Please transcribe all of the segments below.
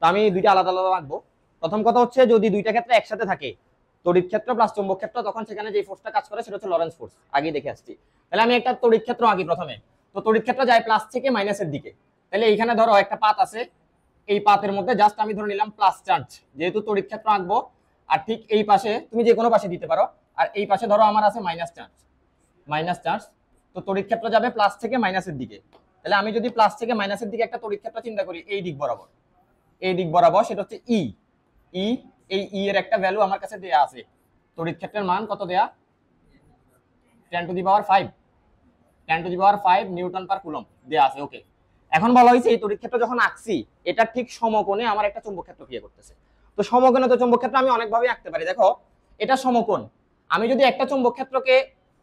তো আমি দুইটা আলাদা আলাদা রাখবো। প্রথম কথা হচ্ছে যদি দুইটা ক্ষেত্র একসাথে থাকে, তড়িৎ ক্ষেত্র প্লাস চৌম্বক ক্ষেত্র, তখন সেখানে যে ফোর্সটা কাজ করে সেটা হচ্ছে লরেন্স ফোর্স, আগেই দেখে আসছি। তাহলে আমি একটা তড়িৎ ক্ষেত্র আঁকি প্রথমে। তো তড়িৎ ক্ষেত্র যায় প্লাস থেকে মাইনাসের দিকে। তাহলে এইখানে ধরো একটা পাত আছে, এই পাতের মধ্যে জাস্ট আমি ধরে নিলাম প্লাস চার্জ, যেহেতু তড়িৎ ক্ষেত্র আঁকবো। আর ঠিক এই পাশে তুমি যে কোনো পাশে দিতে পারো, আর এই পাশে ধরো আমার আছে মাইনাস চার্জ, মাইনাস চার্জ। তো তড়িৎ ক্ষেত্র যাবে প্লাস থেকে মাইনাসের দিকে। তাহলে আমি যদি প্লাস থেকে মাইনাসের দিকে একটা তড়িৎ ক্ষেত্র চিন্তা করি এই দিক বরাবর, এই দিক বরাবর, সেটা হচ্ছে ই। ই, এই ই এর একটা ভ্যালু আমার কাছে দেয়া আছে। তড়িৎ ক্ষেত্রের মান কত দেয়া? 10 to the power 5, 10 to the power 5 Newton per coulomb দেয়া আছে। ওকে, এখন বলা হয়েছে এই তড়িৎ ক্ষেত্র যখন আঁকছি, এটা ঠিক সমকোণে আমার একটা চৌম্বক ক্ষেত্র ক্রিয়া করতেছে। তো সমকোণে তো চৌম্বক ক্ষেত্র আমি অনেকভাবে আঁকতে পারি। দেখো এটা সমকোণ। আমি যদি একটা চৌম্বক ক্ষেত্রকে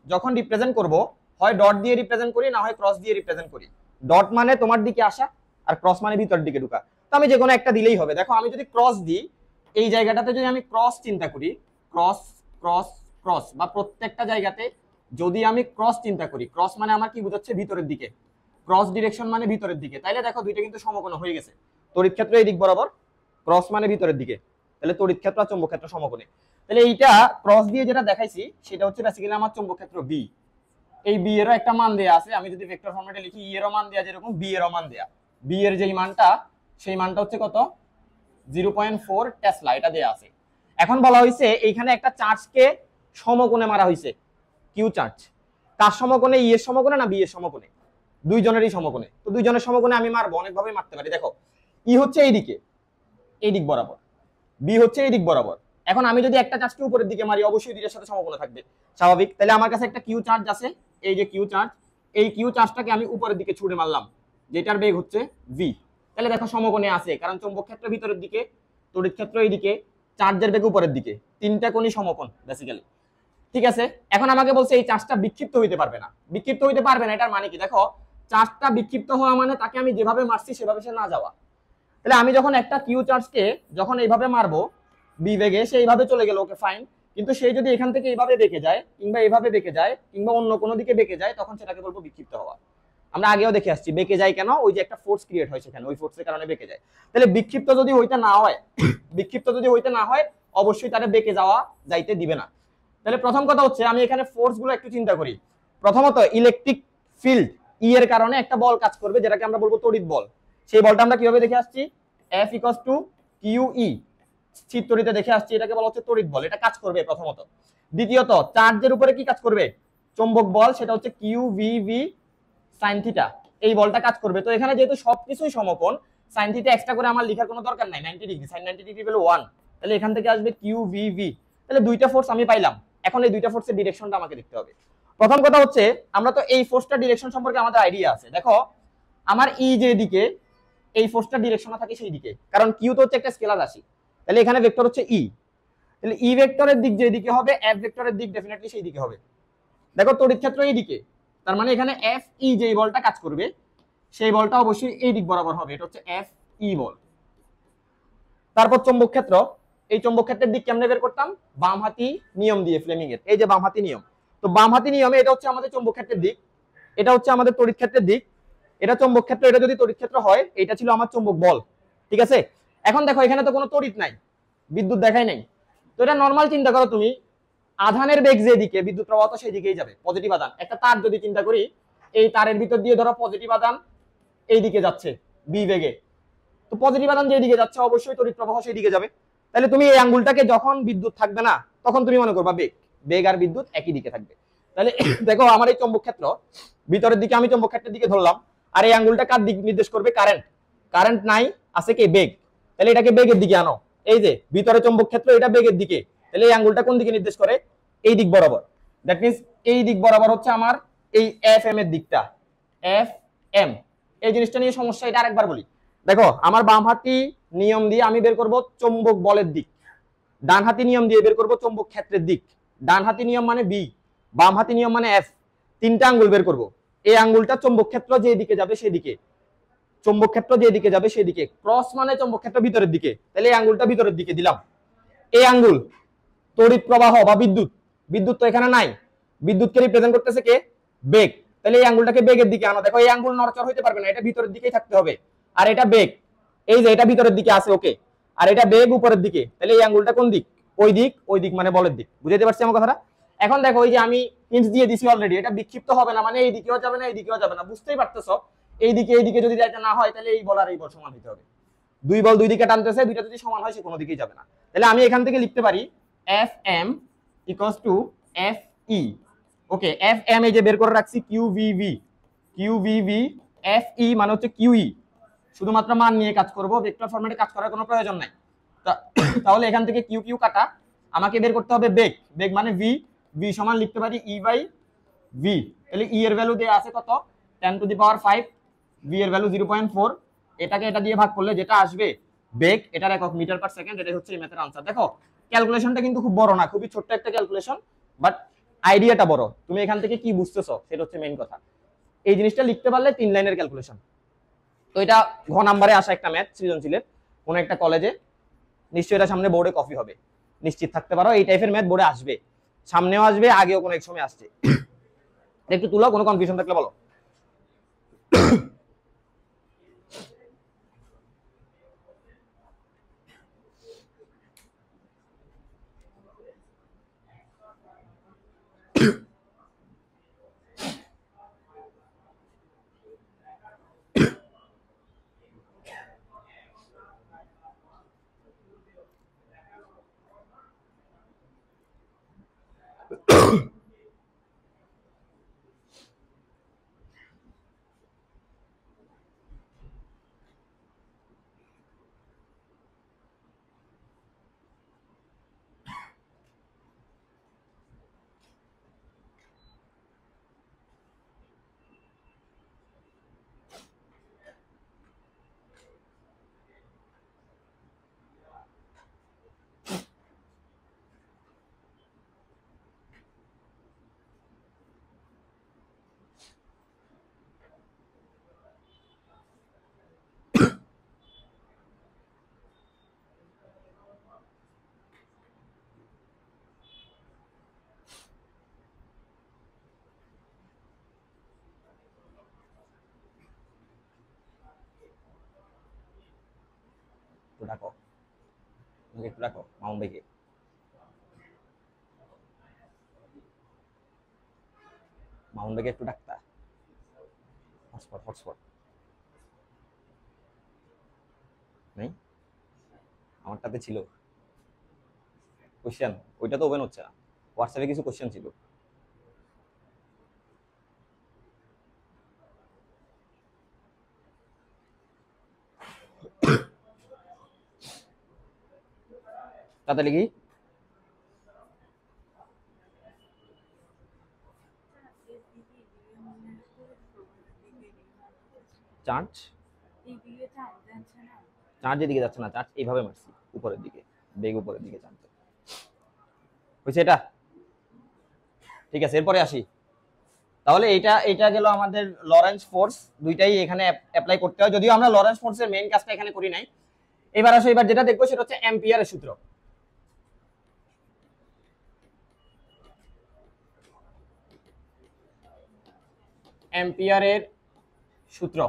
যখন রিপ্রেজেন্ট করব, হয় ডট দিয়ে রিপ্রেজেন্ট করি, না হয় ক্রস দিয়ে রিপ্রেজেন্ট করি। ডট মানে তোমার দিকে আসা, আর ক্রস মানে ভিতর দিকে ঢোকা। তো আমি যে কোনো একটা দিলেই হবে। দেখো আমি যদি ক্রস দিই, এই জায়গাটাতে যদি আমি ক্রস চিন্তা করি, ক্রস ক্রস ক্রস, বা প্রত্যেকটা জায়গাতে যদি আমি ক্রস চিন্তা করি, ক্রস মানে আমার কি বোঝাচ্ছে? ভিতরের দিকে। ক্রস ডিরেকশন মানে ভিতরের দিকে। তাইলে দেখো দুইটা কিন্তু সমকোণ হয়ে গেছে। তড়িৎ ক্ষেত্র এই দিক বরাবর, ক্রস মানে ভিতরের দিকে। তাহলে তড়িৎ ক্ষেত্র আর চৌম্বক ক্ষেত্র সমকোণে। তাহলে এইটা ক্রস দিয়ে যেটা দেখাইছি সেটা হচ্ছে বেসিক্যালি আমার চৌম্বক ক্ষেত্র বি। এই বি এরও একটা মান দেয়া আছে। আমি যদি ভেক্টর ফরম্যাটে লিখি, ই এরও মান দেয়া, যেরকম বি এরও মান দেয়া। বি এর যেই মানটা, সেই মানটা হচ্ছে কত? 0.4 টেসলা, এটা দেয়া আছে। এখন বলা হয়েছে এইখানে একটা চার্জকে সমকোণে মারা হয়েছে, কিউ চার্জ। কার সমকোণে? ই এর সমকোণে না বি এর সমকোণে? দুইজনেরই সমকোণে। তো দুইজনের সমকোণে আমি মারবো, অনেকভাবে মারতে পারি। দেখো ই হচ্ছে এইদিকে, এই দিক বরাবর, বি হচ্ছে এই দিক বরাবর। এখন আমি যদি একটা চার্জকে উপরের দিকে মারি, অবশ্যই দুইটার সাথে সমকোণে থাকবে, স্বাভাবিক। তাহলে আমার কাছে একটা কিউ চার্জ আছে, এই যে কিউ চার্জ, এই কিউ চার্জটাকে আমি উপরের দিকে ছুড়ে মারলাম, যেটার বেগ হচ্ছে ভি। তাহলে দেখো সমকোণে আছে, কারণ চৌম্বক ক্ষেত্র ভিতরের দিকে, তড়িৎ ক্ষেত্র এইদিকে, চার্জের বেগ উপরের দিকে, তিনটা কোণই সমকোণ বেসিক্যালি। ঠিক আছে, এখন আমাকে বলছে এই চার্জটা বিক্ষিপ্ত হইতে পারবে না। বিক্ষিপ্ত হইতে পারবে না, এটার মানে কি? দেখো চার্জটা বিক্ষিপ্ত হওয়া মানে তাকে আমি যেভাবে মারছি সেভাবে সে না যাওয়া। তাহলে আমি যখন একটা কিউ চার্জকে যখন এইভাবে মারবো বি বেগে, সে এইভাবে চলে গেল, ওকে ফাইন। কিন্তু সে যদি এখান থেকে এইভাবে বেঁকে যায়, কিংবা এইভাবে বেঁকে যায়, কিংবা অন্য কোনো দিকে বেঁকে যায়, তখন সেটাকে বলবো বিক্ষিপ্ত হওয়া। আমরা আগেও দেখে আসছি বেঁকে যায় কেন, ওই যে একটা ফোর্স ক্রিয়েট হয় সেখানে, ওই ফোর্সের কারণে বেঁকে যায়। তাহলে বিক্ষিপ্ত যদি হইতে না হয়, বিক্ষিপ্ত যদি হইতে না হয়, অবশ্যই তারা বেঁকে যাওয়া যাইতে দিবে না। তাহলে প্রথম কথা হচ্ছে আমি এখানে ফোর্স গুলো একটু চিন্তা করি। প্রথমত ইলেকট্রিক ফিল্ড ই এর কারণে একটা বল কাজ করবে, যেটাকে আমরা বলবো তড়িৎ বল। সেই বলটা আমরা কিভাবে দেখে আসছি? F = QE, চিত্রটিতে দেখে আসছি, এটাকে বলা হচ্ছে তড়িৎ বল। এটা কাজ করবে প্রথমত। দ্বিতীয়ত চার্জের উপরে কি কাজ করবে? চৌম্বক বল, সেটা হচ্ছে QVV sin থিটা। এই বলটা কাজ করবে। তো এখানে যেহেতু সবকিছুই সমকোণ, sin থিটা এক্সট্রা করে আমার লেখার কোনো দরকার নাই। 90 ডিগ্রি, sin 90 ডিগ্রি হলো 1। তাহলে এখান থেকে আসবে QVV। তাহলে দুইটা ফোর্স আমি পাইলাম। এখন এই দুইটা ফোর্সের ডিরেকশনটা আমাকে দেখতে হবে। প্রথম কথা হচ্ছে আমরা তো এই ফোর্সটার ডিরেকশন সম্পর্কে আমাদের আইডিয়া আছে। দেখো আমার ই যে দিকে, এই ফোর্সটার ডিরেকশন থাকে সেই দিকে, কারণ কিউ তো হচ্ছে একটা স্কেলার রাশি। তাহলে এখানে ভেক্টর হচ্ছে ই। তাহলে ই ভেক্টরের দিক যে দিকে হবে, এফ ভেক্টরের দিক ডেফিনেটলি সেই দিকে হবে। দেখো তড়িৎ ক্ষেত্র এই দিকে, তার মানে এখানে এফ ই যে বলটা কাজ করবে, সেই বলটা অবশ্যই এই দিক বরাবর হবে। এটা হচ্ছে এফ ই বল। তারপর চৌম্বক ক্ষেত্র, এই চৌম্বক ক্ষেত্রের দিক কেমনে বের করতাম? বামহাতি নিয়ম দিয়ে, ফ্লেমিং এর এই যে বামহাতি নিয়ম। তো বামহাতি নিয়মে এটা হচ্ছে আমাদের চৌম্বক ক্ষেত্রের দিক, এটা হচ্ছে আমাদের তড়িৎ ক্ষেত্রের দিক। এটা চৌম্বক ক্ষেত্র, এটা যদি তড়িৎ ক্ষেত্র হয়, এটা ছিল আমার চৌম্বক বল। ঠিক আছে, এখন দেখো এখানে তো কোনো তড়িৎ নাই, বিদ্যুৎ দেখাই নাই। তো এটা নর্মাল চিন্তা করো তুমি, আধানের বেগ যেদিকে বিদ্যুৎ প্রবাহ তো সেই দিকেই যাবে, পজিটিভ আধান। একটা তার যদি চিন্তা করি, এই তারের ভিতর দিয়ে ধরো পজিটিভ আধান এই দিকে যাচ্ছে বি বেগে, তো পজিটিভ আধান যেদিকে যাচ্ছে অবশ্যই তড়িৎ প্রবাহ সেই দিকে যাবে। তাহলে তুমি এই আঙ্গুলটাকে যখন বিদ্যুৎ থাকবে না, তখন তুমি মনে করবা বেগ, বেগ আর বিদ্যুৎ একই দিকে থাকবে। তাহলে দেখো আমার এই চৌম্বক ক্ষেত্র ভিতরের দিকে, আমি চৌম্বক ক্ষেত্রের দিকে ধরলাম, আর এই আঙ্গুলটা কার দিক নির্দেশ করবে? কারেন্ট। কারেন্ট নাই, আছে কি? বেগ। তাহলে এটাকে বেগের দিকে আনো। এই যে ভিতরে চৌম্বক ক্ষেত্র, এটা বেগের দিকে। তাহলে এই আঙ্গুলটা কোন দিকে নির্দেশ করে? এই দিক বরাবর। দ্যাট মিন্স এই দিক বরাবর হচ্ছে আমার এই এফ এম এর দিকটা, এফ এম। এই জিনিসটা নিয়ে সমস্যা, এটা আরেকবার বলি। দেখো আমার বামহাতি নিয়ম দিয়ে আমি বের করব চৌম্বক বলের দিক, ডান হাতি নিয়ম দিয়ে বের করব চৌম্বক ক্ষেত্রের দিক। ডান হাতি নিয়ম মানে বি, বাম হাতি নিয়ম মানে এফ। তিনটা আঙ্গুল বের করব। এই আঙ্গুলটা চৌম্বক ক্ষেত্র যে দিকে যাবে সেদিকে, চৌম্বক ক্ষেত্র যে দিকে যাবে সেদিকে। ক্রস মানে চৌম্বক ক্ষেত্র ভিতরের দিকে, তাহলে এই আঙ্গুলটা ভিতরের দিকে দিলাম। এই আঙ্গুল তড়িৎ প্রবাহ বা বিদ্যুৎ, বিদ্যুৎ তো এখানে নাই, বিদ্যুৎকে রিপ্রেজেন্ট করতেছে কে? বেগ। তাহলে এই আঙ্গুলটাকে বেগের দিকে আনো। দেখো এই আঙ্গুল নড়চড় হইতে পারবে না, এটা ভিতরের দিকেই থাকতে হবে। আর এটা বেগ, এই যে এটা ভিতরের দিকে আছে, ওকে, আর এটা বেগ উপরের দিকে, তাহলে এই আঙ্গুলটা কোন দিক? ওই দিক, ওই দিক মানে বলের দিক। বুঝাইতে পারছি আমার কথাটা? এখন দেখো ওই যে আমি হিন্টস দিয়ে দিছি অলরেডি, এটা বিক্ষিপ্ত হবে না, মানে এই দিকেও যাবে না এই দিকেও যাবে না, বুঝতেই পারতেছো? এই দিকে যদি যাইতে না হয় তাহলে এই বল আর এই বল সমান হতে হবে। দুই বল দুই দিকে টানতেছে, দুইটা যদি সমান হয় সে কোনো দিকেই যাবে না। তাহলে আমি এখান থেকে লিখতে পারি F M equals to F E. Okay, F M এই যে বের করে রাখছি কিউভিভি, কিউভিভি, এফ ই মানে হচ্ছে কিউই, শুধুমাত্র মান নিয়ে কাজ করব, ভেক্টর ফরম্যাটে কাজ করার কোনো প্রয়োজন নাই। তাহলে এখান থেকে কিউ কিউ কাটা, আমাকে বের করতে হবে বেগ, বেগ মানে ভি, ভি সমান লিখতে পারি ই বাই ভি। তাহলে ই এর ভ্যালু দেয়া আছে কত? 10⁵, ভি এর ভ্যালু 0.4, এটাকে এটা দিয়ে ভাগ করলে যেটা আসবে বেগ, এটার একক মিটার পার সেকেন্ড, এটাই হচ্ছে এই ম্যাথের আনসার। দেখো ক্যালকুলেশনটা কিন্তু খুব বড় না, খুবই ছোট্ট একটা ক্যালকুলেশন, বাট আইডিয়াটা বড়। তুমি এখান থেকে কি বুঝতেছো সেটা হচ্ছে মেইন কথা। এই জিনিসটা লিখতে পারলে 3 লাইনের ক্যালকুলেশন। তো এটা ঘ নাম্বারে আসা একটা ম্যাথ সৃজনশীলের কোন একটা কলেজে, নিশ্চয়ই এটা সামনে বোর্ডে কপি হবে, নিশ্চিত থাকতে পারো। এই টাইপের ম্যাথ বোর্ডে আসবে, সামনেও আসবে, আগেও কোনো এক সময় আসছে। একটু তুলো, কোনো কনফিউশন থাকলে বলো। ডাকো, একটু ডাকো মামুন ভাইকে। মামুন ভাইকে একটু ডাকতা, হটস্পট হটস্পট নেই, আমারটাতে ছিল কোশ্চেন, ওইটা তো ওপেন হচ্ছে না। হোয়াটসঅ্যাপে কিছু কোশ্চেন ছিল। তাতে লিখি চার্জ, চার্জের দিকে যাচ্ছে না, চার্জ এইভাবে মারছি উপরের দিকে, বেগ উপরের দিকে চার্জ হয়েছে এটা। ঠিক আছে, এরপরে আসি। তাহলে এটা গেল আমাদের লরেন্স ফোর্স, দুইটাই এখানে অ্যাপ্লাই করতে হয়, যদিও আমরা লরেন্স ফোর্সের মেইন কাজটা এখানে করি নাই। এবার আসো, এবার যেটা দেখবো সেটা হচ্ছে অ্যাম্পিয়ারের সূত্র। অ্যাম্পিয়ারের সূত্র,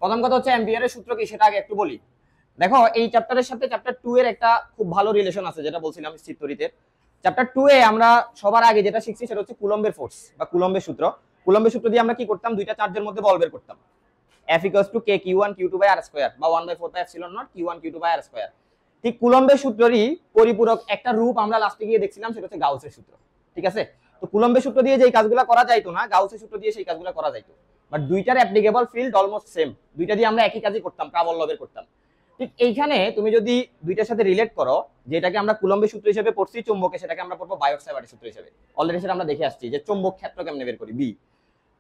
প্রথম কথা হচ্ছে অ্যাম্পিয়ারের সূত্র কি সেটা আগে একটু বলি। দেখো এই চ্যাপ্টারের সাথে চ্যাপ্টার 2 এর একটা খুব ভালো রিলেশন আছে, যেটা বলছিলাম স্থিরতরিতের। চ্যাপ্টার 2 এ আমরা সবার আগে যেটা শিখছি সেটা হচ্ছে কুলম্বের ফোর্স বা কুলম্বের সূত্র। কুলম্বের সূত্র দিয়ে আমরা কি করতাম? দুইটা চার্জের মধ্যে বল বের করতাম। F = k q1 q2/r² বা 1/4πε0 q1 q2/r²। ঠিক কুলম্বের সূত্রেরই পরিপূরক একটা রূপ আমরা লাস্টে গিয়ে দেখছিলাম, সেটা হচ্ছে গাউসের সূত্র। ঠিক আছে, তো কুলম্বের সূত্র দিয়ে যেই কাজগুলো করা যাইতো না, গাউসের সূত্র দিয়ে সেই কাজগুলো করা যাইতো। বাট দুইটার অ্যাপ্লিকেবল ফিল্ড অলমোস্ট সেম, দুইটা দিয়ে আমরা একই কাজই করতাম, প্রাবল্য বের করতাম। ঠিক এইখানে তুমি যদি দুইটার সাথে রিলেট করো, যেটাকে আমরা কুলম্বের সূত্র হিসেবে পড়ছি চুম্বকে, সেটাকে আমরা পড়বো বায়োট-স্যাভার্টের সূত্র হিসেবে। অলরেডি সেটা আমরা দেখে আসছি যে চুম্বক ক্ষেত্র কেমনে বের করি, বি।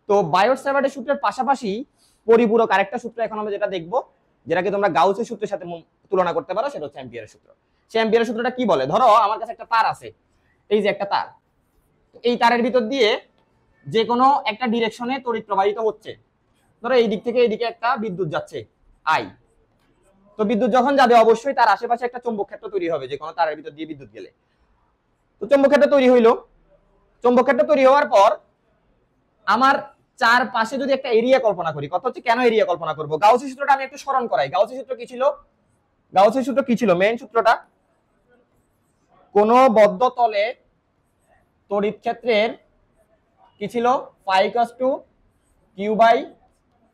তো বায়োট-স্যাভার্টের সূত্রের পাশাপাশি পরিপূরক আরেকটা সূত্র এখন আমরা যেটা দেখবো, যেটাকে তোমরা গাউসের সূত্রের সাথে তুলনা করতে পারো, সেটা হচ্ছে অ্যাম্পিয়ারের সূত্র। সেই অ্যাম্পিয়ারের সূত্রটা কি বলে? ধরো আমার কাছে একটা তার আছে, এই যে একটা তার, এই তারের ভিতর দিয়ে যে কোনো একটা ডিরেকশনে তড়িৎ প্রবাহিত হচ্ছে। ধরো এই দিক থেকে এই দিকে একটা বিদ্যুৎ যাচ্ছে আই, তো বিদ্যুৎ যখন যাবে অবশ্যই তার আশেপাশে একটা চৌম্বক ক্ষেত্র তৈরি হবে, যে কোনো তারের ভিতর দিয়ে বিদ্যুৎ গেলে। তো চৌম্বক ক্ষেত্র তৈরি হইলো, চৌম্বক ক্ষেত্র তৈরি হওয়ার পর আমার চারপাশে যদি একটা এরিয়া কল্পনা করি, কথা হচ্ছে কেন এরিয়া কল্পনা করব? গাউসের সূত্রটা আমি একটু স্মরণ করাই। গাউসের সূত্র কি ছিল? গাউসের সূত্র কি ছিল? মেইন সূত্রটা, কোন বদ্ধ তলে তড়িৎ ক্ষেত্রের কি ছিল? Phi equals to Q by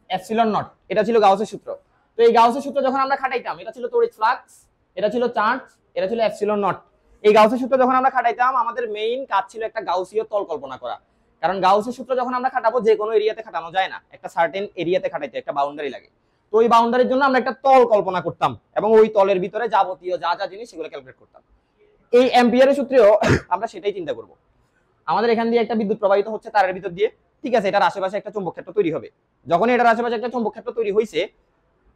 epsilon naught, এটা ছিল গাউসের সূত্র। তো এই গাউসের সূত্র যখন আমরা খাটাইতাম, এটা ছিল তড়িৎ ফ্লাক্স, এটা ছিল চার্জ, এটা ছিল এপসিলন নট। এই গাউসের সূত্র যখন আমরা খাটাইতাম, আমাদের মেইন কাজ ছিল একটা গাউসীয় তল কল্পনা করা। কারণ গাউসের সূত্র যখন আমরা খাটাবো, যে কোনো এরিয়াতে খাটানো যায় না, একটা সার্টেন এরিয়াতে খাটাইতে একটা বাউন্ডারি লাগে। তো ওই বাউন্ডারির জন্য আমরা একটা তল কল্পনা করতাম এবং ওই তলের ভিতরে যাবতীয় যা যা জিনিস সেগুলো ক্যালকুলেট করতাম। এই অ্যাম্পিয়ারের সূত্রেও আমরা সেটাই চিন্তা করব। আমাদের এখান দিয়ে একটা বিদ্যুৎ প্রবাহিত হচ্ছে তারের ভিতর দিয়ে, ঠিক আছে, এটার আশেপাশে একটা চৌম্বক ক্ষেত্র তৈরি হবে। যখন এটার আশেপাশে একটা চৌম্বক ক্ষেত্র তৈরি হয়েছে,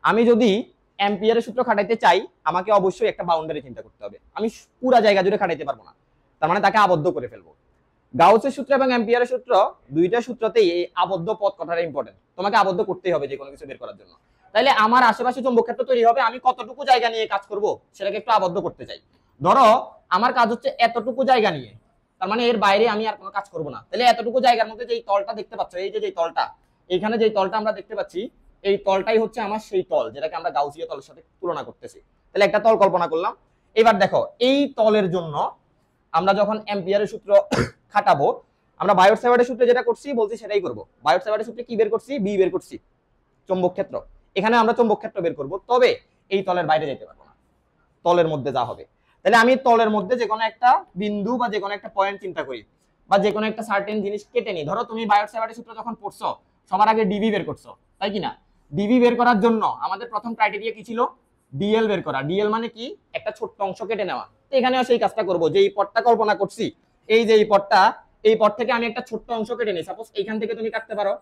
আমি যদি অ্যাম্পিয়ারের সূত্র খাটাইতে চাই, আমাকে অবশ্যই একটা বাউন্ডারি চিন্তা করতে হবে। আমি পুরো জায়গা জুড়ে খাটাইতে পারবো না, তার মানে তাকে আবদ্ধ করে ফেলবো। গাউসের সূত্র এবং অ্যাম্পিয়ারের সূত্র দুইটা সূত্রতেই এই আবদ্ধ পথ কথাটা ইম্পর্টেন্ট। তোমাকে আবদ্ধ করতেই হবে যে কোনো কিছু বের করার জন্য। তাইলে আমার আশেপাশে চৌম্বক ক্ষেত্র তৈরি হবে, আমি কতটুকু জায়গা নিয়ে কাজ করব সেটাকে একটু আবদ্ধ করতে চাই। ধরো আমার কাজ হচ্ছে এতটুকু জায়গা নিয়ে, তার মানে এর বাইরে আমি আর কোনো কাজ করব না। তাহলে এতটুকু জায়গার মধ্যে যেই তলটা দেখতে পাচ্ছ, এই যে তলটা, এইখানে যেই তলটা আমরা দেখতে পাচ্ছি, এই তলটাই হচ্ছে আমার সেই তল যেটাকে আমরা গাউসীয় তলের সাথে তুলনা করতেছি। তাহলে একটা তল কল্পনা করলাম। এবার দেখো, এই তলের জন্য আমরা যখন অ্যাম্পিয়ারের সূত্র খাটাবো, আমরা বায়োট-স্যাভার্টের সূত্রে যেটা করছি বলছি সেটাই করব। বায়োট-স্যাভার্টের সূত্রে কি বের করছি? বি বের করছি, চৌম্বক ক্ষেত্র। এখানে আমরা চৌম্বক ক্ষেত্র বের করব, তবে এই তলের বাইরে যেতে পারবো না, তলের মধ্যে যা হবে। তাহলে আমি তলের মধ্যে যে কোনো একটা বিন্দু বা যে কোনো একটা পয়েন্ট চিন্তা করি, বা যে কোনো একটা সার্টেন জিনিস কেটে নিই। ধরো তুমি বায়োট-স্যাভার্টের সূত্র যখন পড়ছো, সবার আগে ডিবি বের করছো, তাই কি না? ডিবি বের করার জন্য আমাদের প্রথম ক্রাইটেরিয়া কি ছিল? ডিএল বের করা। ডিএল মানে কি? একটা ছোট্ট অংশ কেটে নেওয়া। তো এখানেও সেই কাজটা করব, যে এই পথটা কল্পনা করছি, এই যে এই পথটা, এই পথ থেকে আমি একটা ছোট্ট অংশ কেটে নিই। সাপোজ এইখান থেকে তুমি কাটতে পারো,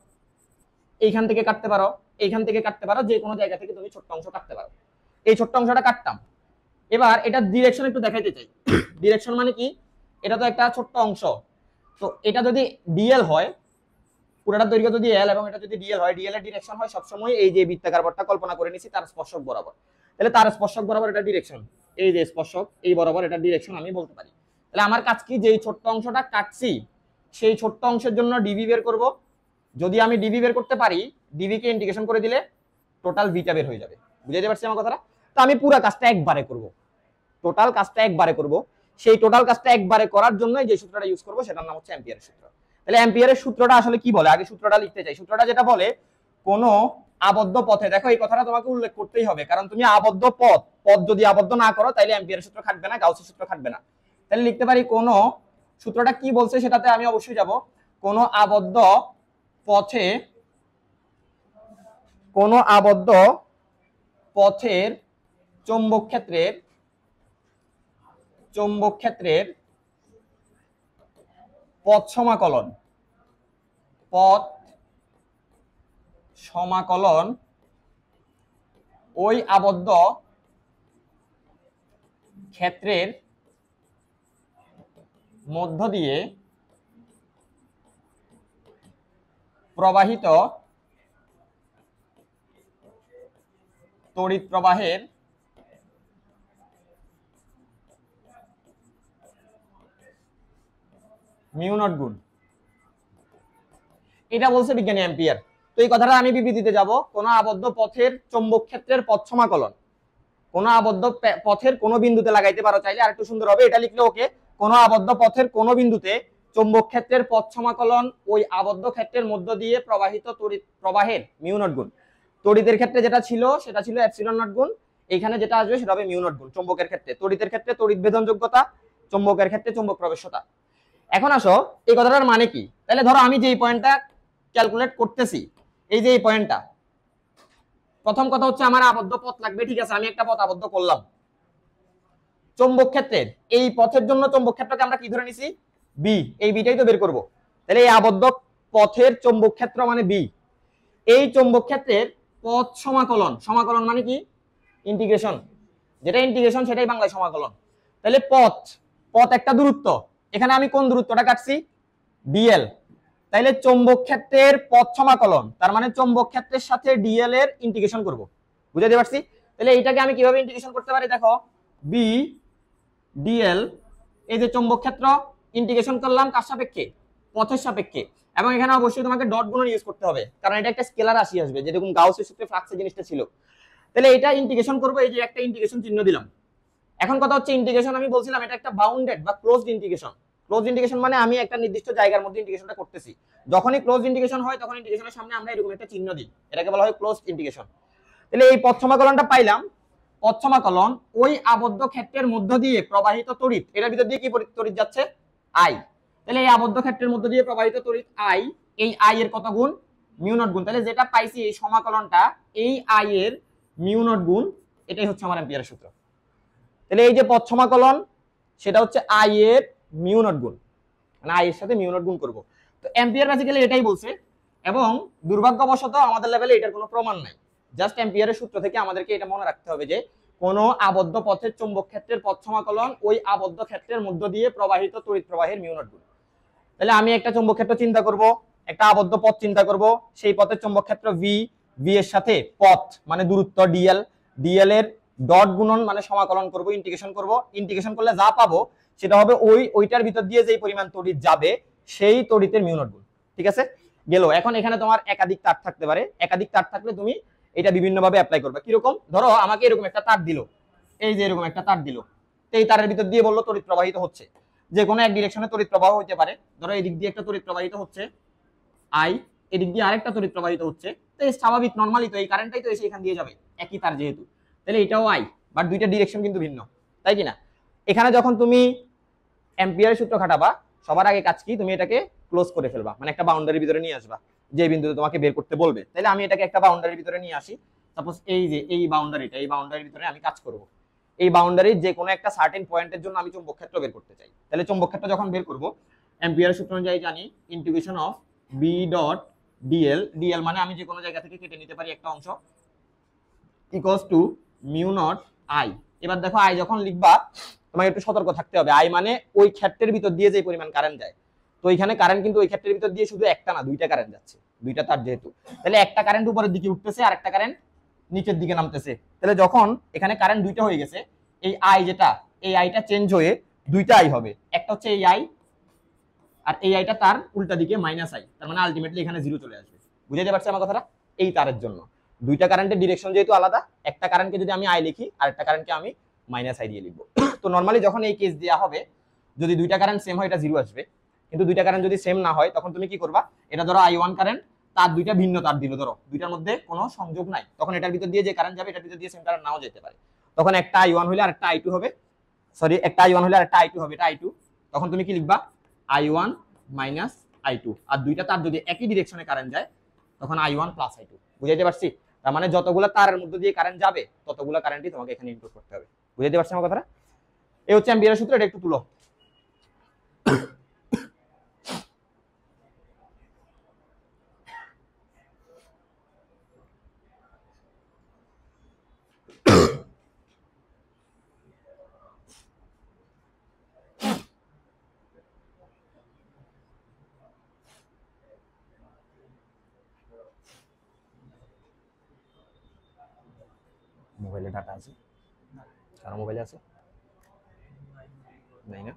এইখান থেকে কাটতে পারো, এইখান থেকে কাটতে পারো, যে কোনো জায়গা থেকে তুমি ছোট্ট অংশ কাটতে পারো। এই ছোট্ট অংশটা কাটতাম। এবার এটা ডিরেকশন একটু দেখাইতে চাই। ডিরেকশন মানে কি? এটা তো একটা ছোট্ট অংশ, তো এটা যদি ডিএল হয়, পুরোটা দৈর্ঘ্য যদি এল এবং এটা যদি ডিএল হয়, ডিএল এর ডিরেকশন হয় সবসময় এই যে বৃত্তাকার পথটা কল্পনা করে নিছি তার স্পর্শক বরাবর। তাহলে তার স্পর্শক বরাবর এটা ডিরেকশন, এই যে স্পর্শক এই বরাবর এটা ডিরেকশন আমি বলতে পারি। তাহলে আমার কাজ কি? যেই ছোট্ট অংশটা কাটছি সেই ছোট্ট অংশের জন্য ডিবি বের করব। যদি আমি ডিবি বের করতে পারি, ডিবি কে ইন্টিগ্রেশন করে দিলে টোটাল ভিটা বের হয়ে যাবে। বুঝাইতে পারছি আমার কথাটা? তো আমি পুরো কাজটা একবারে করব, টোটাল কাজটা একবারে করব। সেই টোটাল কাজটা একবারে করার জন্য যে সূত্রটা ইউজ করব সেটার নাম হচ্ছে অ্যাম্পিয়ারের সূত্র। তাহলে অ্যাম্পিয়ারের সূত্রটা আসলে কি বলে? আগে সূত্রটা লিখতে চাই। সূত্রটা যেটা বলে, কোন আবদ্ধ পথে, দেখো এই কথাটা তোমাকে উল্লেখ করতেই হবে, কারণ তুমি আবদ্ধ পথ যদি আবদ্ধ না করো তাহলে অ্যাম্পিয়ারের সূত্র খাটবে না, গাউসের সূত্র খাটবে না। তাহলে লিখতে পারি, কোন সূত্রটা কি বলছে সেটাতে আমি অবশ্যই যাব। কোন আবদ্ধ পথে, কোন আবদ্ধ পথের চৌম্বক ক্ষেত্রের পথ সমাকলন ওই আবদ্ধ ক্ষেত্রের মধ্য দিয়ে প্রবাহিত তড়িৎ প্রবাহের মিউ নট গুণ। এটা বলছে বিজ্ঞানী অ্যাম্পিয়ার। তো এই কথাটা আমি বিবৃতিতে যাব। কোন আবদ্ধ পথের চৌম্বক ক্ষেত্রের পথ সমাকলন, কোন আবদ্ধ পথের কোন বিন্দুতে লাগাইতে পারো চাইলে, আর একটু সুন্দর হবে, এটা লিখলে ওকে। কোন আবদ্ধ পথের কোন বিন্দুতে চৌম্বক ক্ষেত্রের পথ সমাকলন ওই আবদ্ধ ক্ষেত্রের মধ্য দিয়ে প্রবাহিত তড়িৎ প্রবাহের মিউ নট গুণ। তড়িতের ক্ষেত্রে যেটা ছিল সেটা ছিল এপসিলন নট গুণ, এখানে যেটা আসবে সেটা হবে মিউ নট গুণ। চৌম্বকের ক্ষেত্রে, তড়িতের ক্ষেত্রে তড়িৎ ভেদন যোগ্যতা, চৌম্বকের ক্ষেত্রে চৌম্বক প্রবেশ্যতা। এখন আসো এই কথাটার মানে কি। তাহলে ধরো আমি যে এই পয়েন্টটা ক্যালকুলেট করতেছি, এই যে এই পয়েন্টটা, প্রথম কথা হচ্ছে আমার আবদ্ধ পথ লাগবে, ঠিক আছে, আমি একটা পথ আবদ্ধ করলাম। চৌম্বক ক্ষেত্রের এই পথের জন্য চৌম্বক ক্ষেত্রকে আমরা কি ধরে নিছি? বি। এই বিটাই তো বের করব। তাহলে এই আবদ্ধ পথের চৌম্বক ক্ষেত্র মানে বি। এই চৌম্বক ক্ষেত্রের পথ সমাকলন, সমাকলন মানে কি? ইন্টিগ্রেশন। যেটা ইন্টিগ্রেশন সেটাই বাংলায় সমাকলন। তাহলে পথ একটা দূরত্ব, এখানে আমি কোন দূরত্বটা কাটছি? ডিএল। তাইলে চৌম্বক ক্ষেত্রের পথ সমাকলন, তার মানে চৌম্বক ক্ষেত্রের সাথে ডিএল এর ইন্টিগ্রেশন করব। বুঝাতে পারছি? তাহলে এইটাকে আমি কিভাবে ইন্টিগ্রেশন করতে পারি? দেখো, বি ডিএল, এই যে চৌম্বক ক্ষেত্র, ইন্টিগ্রেশন করলাম কার সাপেক্ষে? পথের সাপেক্ষে। এবং এখানে অবশ্যই তোমাকে ডট গুণন ইউজ করতে হবে, কারণ এটা একটা স্কেলার রাশি আসবে, যেরকম গাউসের সূত্রে ফ্লাক্সের জিনিসটা ছিল। তাহলে এটা ইন্টিগ্রেশন করব, এই যে একটা ইন্টিগ্রেশন চিহ্ন দিলাম। এখন কথা হচ্ছে ইন্টিগ্রেশন আমি বলছিলাম এটা একটা বাউন্ডেড বা ক্লোজড ইন্টিগ্রেশন। ক্লোজড ইন্টিগ্রেশন মানে আমি একটা নির্দিষ্ট জায়গার মধ্যে ইন্টিগ্রেশনটা করতেছি। যখনই ক্লোজড ইন্টিগ্রেশন হয় তখন ইন্টিগ্রেশনের সামনে আমরা এরকম একটা চিহ্ন দিই, এটাকে বলা হয় ক্লোজড ইন্টিগ্রেশন। তাহলে এই পথ সমাকলনটা পাইলাম। পথ সমাকলন ওই আবদ্ধ ক্ষেত্রের মধ্য দিয়ে প্রবাহিত তড়িৎ, এটার ভিতর দিয়ে কি তড়িৎ যাচ্ছে? আই। তাহলে এই আবদ্ধ ক্ষেত্রের মধ্য দিয়ে প্রবাহিত তড়িৎ আই, এই আই এর কত গুণ? মিউ নট গুণ। তাহলে যেটা পাইছি এই সমাকলনটা এই আই এর মিউ নট গুণ, এটাই হচ্ছে আমার অ্যাম্পিয়ারের সূত্র। তাহলে এই যে পথ সমাকলন সেটা হচ্ছে আই এর মিউ নট গুণ, মানে আই এর সাথে মিউ নট গুণ করব। তো অ্যাম্পিয়ার বেসিক্যালি এটাই বলছে, এবং দুর্ভাগ্যবশত আমাদের লেভেলে এটার কোনো প্রমাণ নাই। জাস্ট অ্যাম্পিয়ারের সূত্র থেকে আমাদেরকে এটা মনে রাখতে হবে যে কোন আবদ্ধ পথের চৌম্বক ক্ষেত্রের পথ সমাকলন ওই আবদ্ধ ক্ষেত্রের মধ্য দিয়ে প্রবাহিত তড়িৎ প্রবাহের মিউ নট গুণ। তাহলে আমি একটা চৌম্বক ক্ষেত্র চিন্তা করব, একটা আবদ্ধ পথ চিন্তা করব, সেই পথের চৌম্বক ক্ষেত্র ভি, ভি এর সাথে পথ মানে দূরত্ব ডিএল, ডিএল এর ডট গুণন মানে সমাকলন করব, ইন্টিগ্রেশন করব। ইন্টিগ্রেশন করলে যা পাবো সেটা হবে ওইটার ভিতর দিয়ে যেই পরিমাণ তড়িৎ যাবে সেই তড়িতের মিউ নট গুণ। ঠিক আছে, গেল। এখন এখানে তোমার একাধিক তার থাকতে পারে, একাধিক তার থাকলে তুমি এটা বিভিন্ন ভাবে অ্যাপ্লাই করবে। কিরকম? ধরো আমাকে এরকম একটা তার দিল, এই যে এরকম একটা তার দিল, এই তারের ভিতর দিয়ে বললো তড়িৎ প্রবাহিত হচ্ছে, যে কোনো এক ডিরেকশনে তড়িৎ প্রবাহ হতে পারে। ধরো এই দিক দিয়ে একটা তড়িৎ প্রবাহিত হচ্ছে আই, এদিক দিয়ে আরেকটা তড়িৎ প্রবাহিত হচ্ছে। তো এই স্বাভাবিক নরমালি তো এই কারেন্টটাই তো এসে এখান দিয়ে যাবে, একই তার যেহেতু। তাহলে এটাও আই, বাট দুইটা ডিরেকশন কিন্তু ভিন্ন, তাই কি না? এখানে যখন তুমি অ্যাম্পিয়ারের সূত্র খাটাবা সবার আগে কাজ কি? তুমি এটাকে ক্লোজ করে ফেলবা, মানে একটা বাউন্ডারির ভিতরে নিয়ে আসবা, যে বিন্দুতে তোমাকে বের করতে বলবে। তাহলে আমি এটাকে একটা বাউন্ডারির ভিতরে নিয়ে আসি। সাপোজ এই যে এই বাউন্ডারিটা, এই বাউন্ডারির ভিতরে আমি কাজ করব। এই বাউন্ডারির যে কোনো একটা সার্টেন পয়েন্টের জন্য আমি চৌম্বক ক্ষেত্র বের করতে চাই। তাহলে চৌম্বক ক্ষেত্র যখন বের করব, অ্যাম্পিয়ারের সূত্র অনুযায়ী জানি integration of B dot DL, DL মানে আমি যে কোনো জায়গা থেকে কেটে নিতে পারি একটা অংশ, equals to mu not I. এবার দেখো আই যখন লিখবা তোমাকে একটু সতর্ক থাকতে হবে। আই মানে ওই ক্ষেত্রের ভিতর দিয়ে যে পরিমাণ কারেন্ট যায়। তো এখানে কারেন্ট কিন্তু ওই ক্ষেত্রের ভিতর দিয়ে শুধু একটা না, দুইটা কারেন্ট যাচ্ছে, দুইটা তার যেহেতু। তাহলে একটা কারেন্ট উপরের দিকে উঠতেছে আর একটা কারেন্ট নিচের দিকে নামতেছে। তাহলে যখন এখানে কারেন্ট দুইটা হয়ে গেছে, এই আই যেটা, এই আইটা চেঞ্জ হয়ে দুইটা আই হবে। একটা হচ্ছে এই আই, আর এই আইটা তার উল্টা দিকে মাইনাস আই, তার মানে আলটিমেটলি এখানে জিরো চলে আসবে। বুঝাইতে পারছি আমার কথাটা? এই তারের জন্য দুইটা কারেন্টের ডিরেকশন যেহেতু আলাদা, একটা কারেন্টকে যদি আমি আই লিখি আর একটা কারেন্টকে আমি মাইনাস আই দিয়ে লিখবো। তো নরমালি যখন এই কেস দেওয়া হবে, যদি দুইটা কারেন্ট সেম হয় এটা জিরো আসবে, কিন্তু দুইটা কারেন্ট যদি সেম না হয় তখন তুমি কি করবা? এটা ধরো i1 কারেন্ট, তার দুইটা ভিন্ন তার দিল, ধরো দুইটার মধ্যে কোনো সংযোগ নাই, তখন এটার ভিতর দিয়ে যে কারেন্ট যাবে এটার ভিতর দিয়ে সেম কারেন্ট নাও যেতে পারে। তখন একটা i1 হলে আরেকটা i2 হবে, সরি একটা i1 হলে আরেকটা i2 হবে, এটা i2। তখন তুমি কি লিখবা? i1 minus i2। আর দুইটা তার যদি একই ডিরেকশনে কারেন্ট যায় তখন i1 প্লাস i2। বুঝাইতে পারছি? তার মানে যতগুলো তারের মধ্যে দিয়ে কারেন্ট যাবে ততগুলো কারেন্টই তোমাকে এখানে ইনপুট করতে হবে। বুঝাইতে পারছি আমার কথাটা? এই হচ্ছে অ্যাম্পিয়ারের সূত্র, এটা একটু তুলো। মোবাইলে ডাটা আছে? কারো মোবাইলে আছে? নাই না?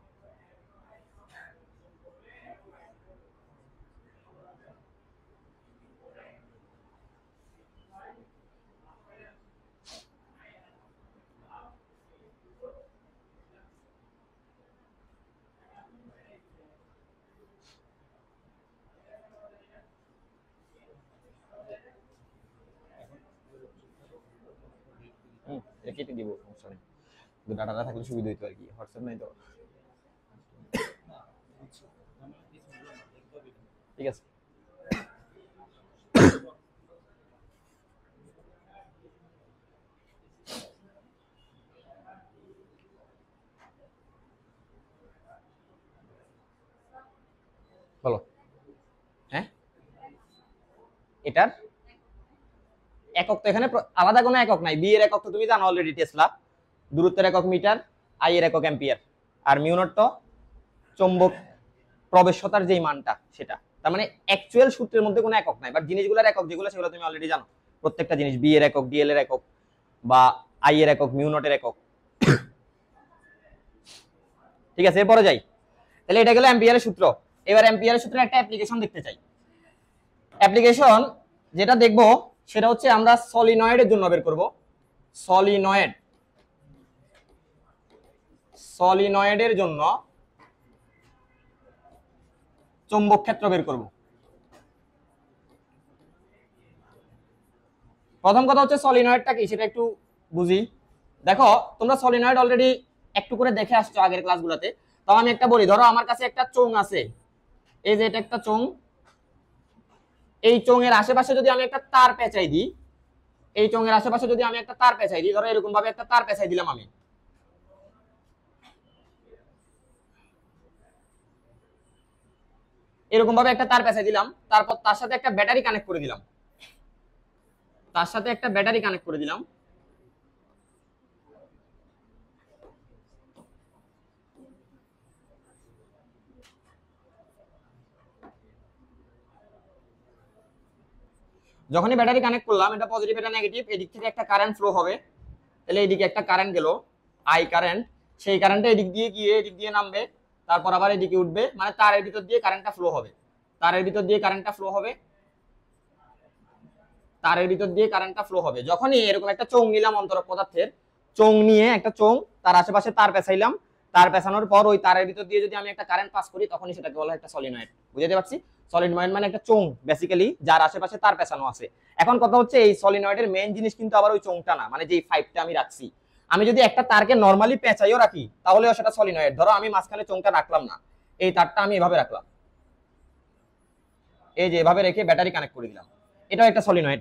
কেটে দিব, সমস্যা নেই। ডাটাটা থাকলে সুবিধা হইতো আর কি, হোয়াটসঅ্যাপ নাই তো। ঠিক আছে, বলো। হ্যাঁ, এটার একক তো এখানে আলাদা কোনো একক নাই। বি এর একক তো তুমি জানো অলরেডি, টেসলা। দূরত্বের একক মিটার, আই এর একক অ্যাম্পিয়ার, আর মিউ নট তো চৌম্বক প্রবেশ্যতার যেই মানটা সেটা। তার মানে অ্যাকচুয়াল সূত্রের মধ্যে কোনো একক নাই, বাট জিনিসগুলোর একক যেগুলো সেগুলো তুমি অলরেডি জানো। প্রত্যেকটা জিনিস, বি এর একক, ডিএল এর একক, বা আই এর একক, মিউ নটের একক। ঠিক আছে, এরপরে যাই। তাহলে এটা গেল অ্যাম্পিয়ারের সূত্র। এবার অ্যাম্পিয়ারের সূত্রের একটা অ্যাপ্লিকেশন দেখতে চাই। অ্যাপ্লিকেশন যেটা দেখবো সেটা হচ্ছে আমরা সলিনয়েডের জন্য বের করব। সলিনয়েড, সলিনয়েডের জন্য চৌম্বক ক্ষেত্র বের করব। প্রথম কথা হচ্ছে সলিনয়েডটা কি সেটা একটু বুঝি। দেখো তোমরা সলিনয়েড অলরেডি একটু করে দেখে আসছো আগের ক্লাসগুলোতে, তাও আমি একটা বলি। ধরো আমার কাছে একটা চোঙ আছে, এই যে এটা একটা চোঙ, এই চোঙের আশেপাশে যদি আমি একটা তার পেঁচাই দিই, এই চোঙের আশেপাশে যদি আমি একটা তার পেঁচাই দিই, ধরো এরকম ভাবে একটা তার পেঁচাই দিলাম আমি, এরকম ভাবে একটা তার পেঁচাই দিলাম, তারপর তার সাথে একটা ব্যাটারি কানেক্ট করে দিলাম, তার সাথে একটা ব্যাটারি কানেক্ট করে দিলাম। যখনই ব্যাটারি কানেক্ট করলাম, এটা পজিটিভ এটা নেগেটিভ, এদিক থেকে একটা কারেন্ট ফ্লো হবে, তাহলে এইদিকে একটা কারেন্ট গেল, আই কারেন্ট, সেই কারেন্টটা এদিক দিয়ে গিয়ে এদিক দিয়ে নামবে, তারপর আবার এদিকে উঠবে, মানে তারের ভিতর দিয়ে কারেন্টটা ফ্লো হবে, তারের ভিতর দিয়ে কারেন্টটা ফ্লো হবে, তারের ভিতর দিয়ে কারেন্টটা ফ্লো হবে। যখনই এরকম একটা চোঙ নিলাম অন্তরক পদার্থের, চোঙ নিয়ে একটা চোঙ, তার আশেপাশে তার পেঁচাইলাম, তার পেঁচানোর পর ওই তারের ভিতর দিয়ে যদি আমি একটা কারেন্ট পাস করি, তখনই সেটাকে বলা হয় একটা সলিনয়েড। বুঝতে পারছি? সলিনয়েড মানে একটা চোঙ বেসিক্যালি, যার আশেপাশে তার পেঁচানো আছে। এখন কথা হচ্ছে এই সলিনয়েডের মেইন জিনিস কিন্তু আবার ওই চোঙটা না, মানে যে পাইপটা আমি রাখছি, আমি যদি একটা তারকে নরমালি পেঁচাইও রাখি তাহলেও সেটা সলিনয়েড। ধরো আমি মাঝখানে চোঙটা রাখলাম না, এই তারটা আমি এভাবে রাখলাম, এই যে এভাবে রেখে ব্যাটারি কানেক্ট করে দিলাম, এটাও একটা সলিনয়েড।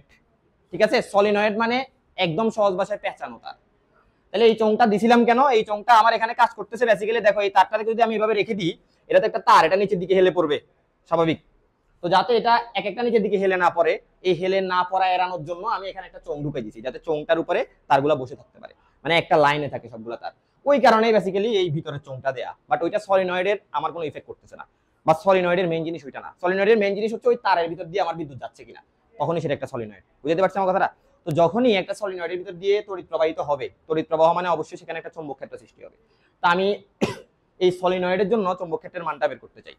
ঠিক আছে? সলিনয়েড মানে একদম সহজ ভাষায় পেঁচানো তার। তাহলে এই চোঙটা দিছিলাম কেন? এই চোঙটা আমার এখানে কাজ করতেছে বেসিক্যালি, দেখো এই তারটাকে যদি আমি এভাবে রেখে দিই, এটা তো একটা তার, এটা নিচের দিকে হেলে পড়বে স্বাভাবিক। তো যাতে এটা এক একটা নিচের দিকে হেলে না পড়ে, এই হেলে না পড়া এড়ানোর জন্য আমি এখানে একটা চোঙ ঢুকে দিয়েছি, যাতে চোঙটার উপরে তারগুলা বসে থাকতে পারে, মানে একটা লাইনে থাকে সবগুলা তার। ওই কারণেই বেসিক্যালি এই ভিতরে চোঙটা দেয়া, বাট ওইটা সলিনয়েডের আমার কোনো ইফেক্ট করতেছে না, বা সলিনয়েডের মেইন জিনিস ওইটা না। সলিনয়েডের মেইন জিনিস হচ্ছে ওই তারের ভিতর দিয়ে আমার বিদ্যুৎ যাচ্ছে কিনা, তখনই সেটা একটা সলিনয়েড। বুঝতে পারছেন আমার কথাটা? তো যখনই একটা সলিনয়েডের ভিতর দিয়ে তড়িৎ প্রবাহিত হবে, তড়িৎ প্রবাহ মানে অবশ্যই সেখানে একটা চৌম্বক ক্ষেত্র সৃষ্টি হবে। তা আমি এই সলিনয়েডের জন্য চৌম্বক ক্ষেত্রের মানটা বের করতে চাই,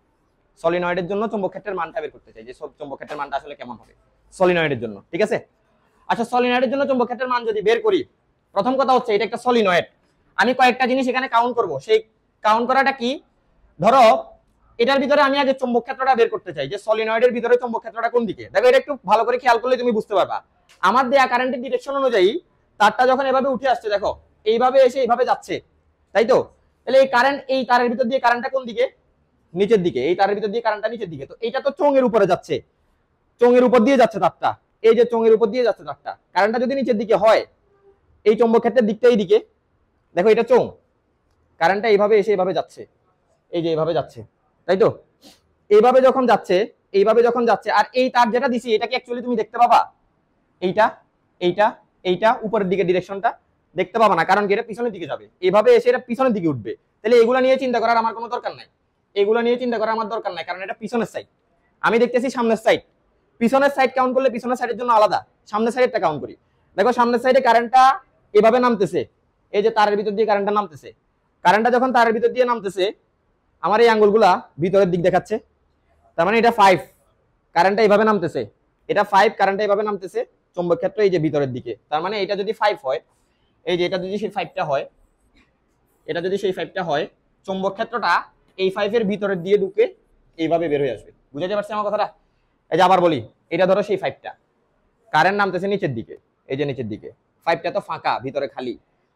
সলিনয়েডের জন্য চৌম্বক ক্ষেত্রের মানটা বের করতে চাই, যে সব চৌম্বক ক্ষেত্রের মানটা আসলে কেমন হবে সলিনয়েডের জন্য। ঠিক আছে? আচ্ছা, সলিনয়েডের জন্য চৌম্বক ক্ষেত্রের মান যদি বের করি, প্রথম কথা হচ্ছে এটা একটা সলিনয়েড, আমি কয়েকটা জিনিস এখানে কাউন্ট করব। সেই কাউন্ট করাটা কি? ধরো এটার ভিতরে আমি আগে চৌম্বক ক্ষেত্রটা বের করতে চাই, যে সলিনয়েডের ভিতরে চৌম্বক ক্ষেত্রটা কোন দিকে। দেখো এটা একটু ভালো করে খেয়াল করলে তুমি বুঝতে পারবা। আমার দেয়া কারেন্টের ডিরেকশন অনুযায়ী তারটা যখন এভাবে উঠে আসছে, দেখো এইভাবে এসে এইভাবে যাচ্ছে, তাই তো? তাহলে এই কারেন্ট, এই তারের ভিতর দিয়ে কারেন্টটা কোন দিকে? নিচের দিকে। এই তারের ভিতর দিয়ে কারেন্টটা নিচের দিকে, তো এটা তো চোঙের উপরে যাচ্ছে, চোঙের উপর দিয়ে যাচ্ছে তারটা, এই যে চোঙের উপর দিয়ে যাচ্ছে তারটা, কারেন্টটা যদি নিচের দিকে হয়, এই চৌম্বক ক্ষেত্রের দিকটা এই দিকে, দেখো এটা চোঙ, কারেন্টটা এইভাবে এসে এইভাবে যাচ্ছে, এই যে এইভাবে যাচ্ছে, তাই তো? এইভাবে যখন যাচ্ছে, এইভাবে যখন যাচ্ছে, আর এই তার যেটা দিছি এটা কি অ্যাকচুয়ালি তুমি দেখতে পাবা? এইটা, এইটা, এইটা উপরের দিকে ডিরেকশনটা দেখতে পাবা না, কারণ কি এটা পিছনের দিকে যাবে, এইভাবে এসে এটা পিছনের দিকে উঠবে। তাহলে এগুলা নিয়ে চিন্তা করার আমার কোনো দরকার নাই, এগুলা নিয়ে চিন্তা করার আমার দরকার নাই, কারণ এটা পিছনের সাইড, আমি দেখতেছি সামনের সাইড। পিছনের সাইড কাউন্ট করলে পিছনের সাইডের জন্য আলাদা, সামনের সাইডটা কাউন্ট করি। দেখো সামনের সাইডে কারেন্টটা এভাবে নামতেছে, এই যে তারের ভিতর দিয়ে কারেন্টটা নামতেছে, কারেন্টটা যখন তারের ভিতর দিয়ে নামতেছে, আমার এই আঙ্গুলগুলা ভিতরের দিক দেখাচ্ছে, তার মানে এটা 5, কারেন্টটা এইভাবে নামতেছে, এটা 5, কারেন্টটা এইভাবে নামতেছে, চৌম্বক ক্ষেত্র এই যে ভিতরের দিকে, তার মানে এটা যদি 5 হয়, এই যে এটা যদি সেই 5টা হয়, এটা যদি সেই 5টা হয়, চৌম্বক ক্ষেত্রটা এই 5 এর ভিতরের দিয়ে ঢুকে এইভাবে বের হয়ে আসবে। বুঝাতে পারছি আমার কথাটা? এই যে আবার বলি, এটা ধরো সেই 5টা, কারেন্ট নামতেছে নিচের দিকে, এই যে নিচের দিকে, 5টা তো ফাঁকা, ভিতরে খালি।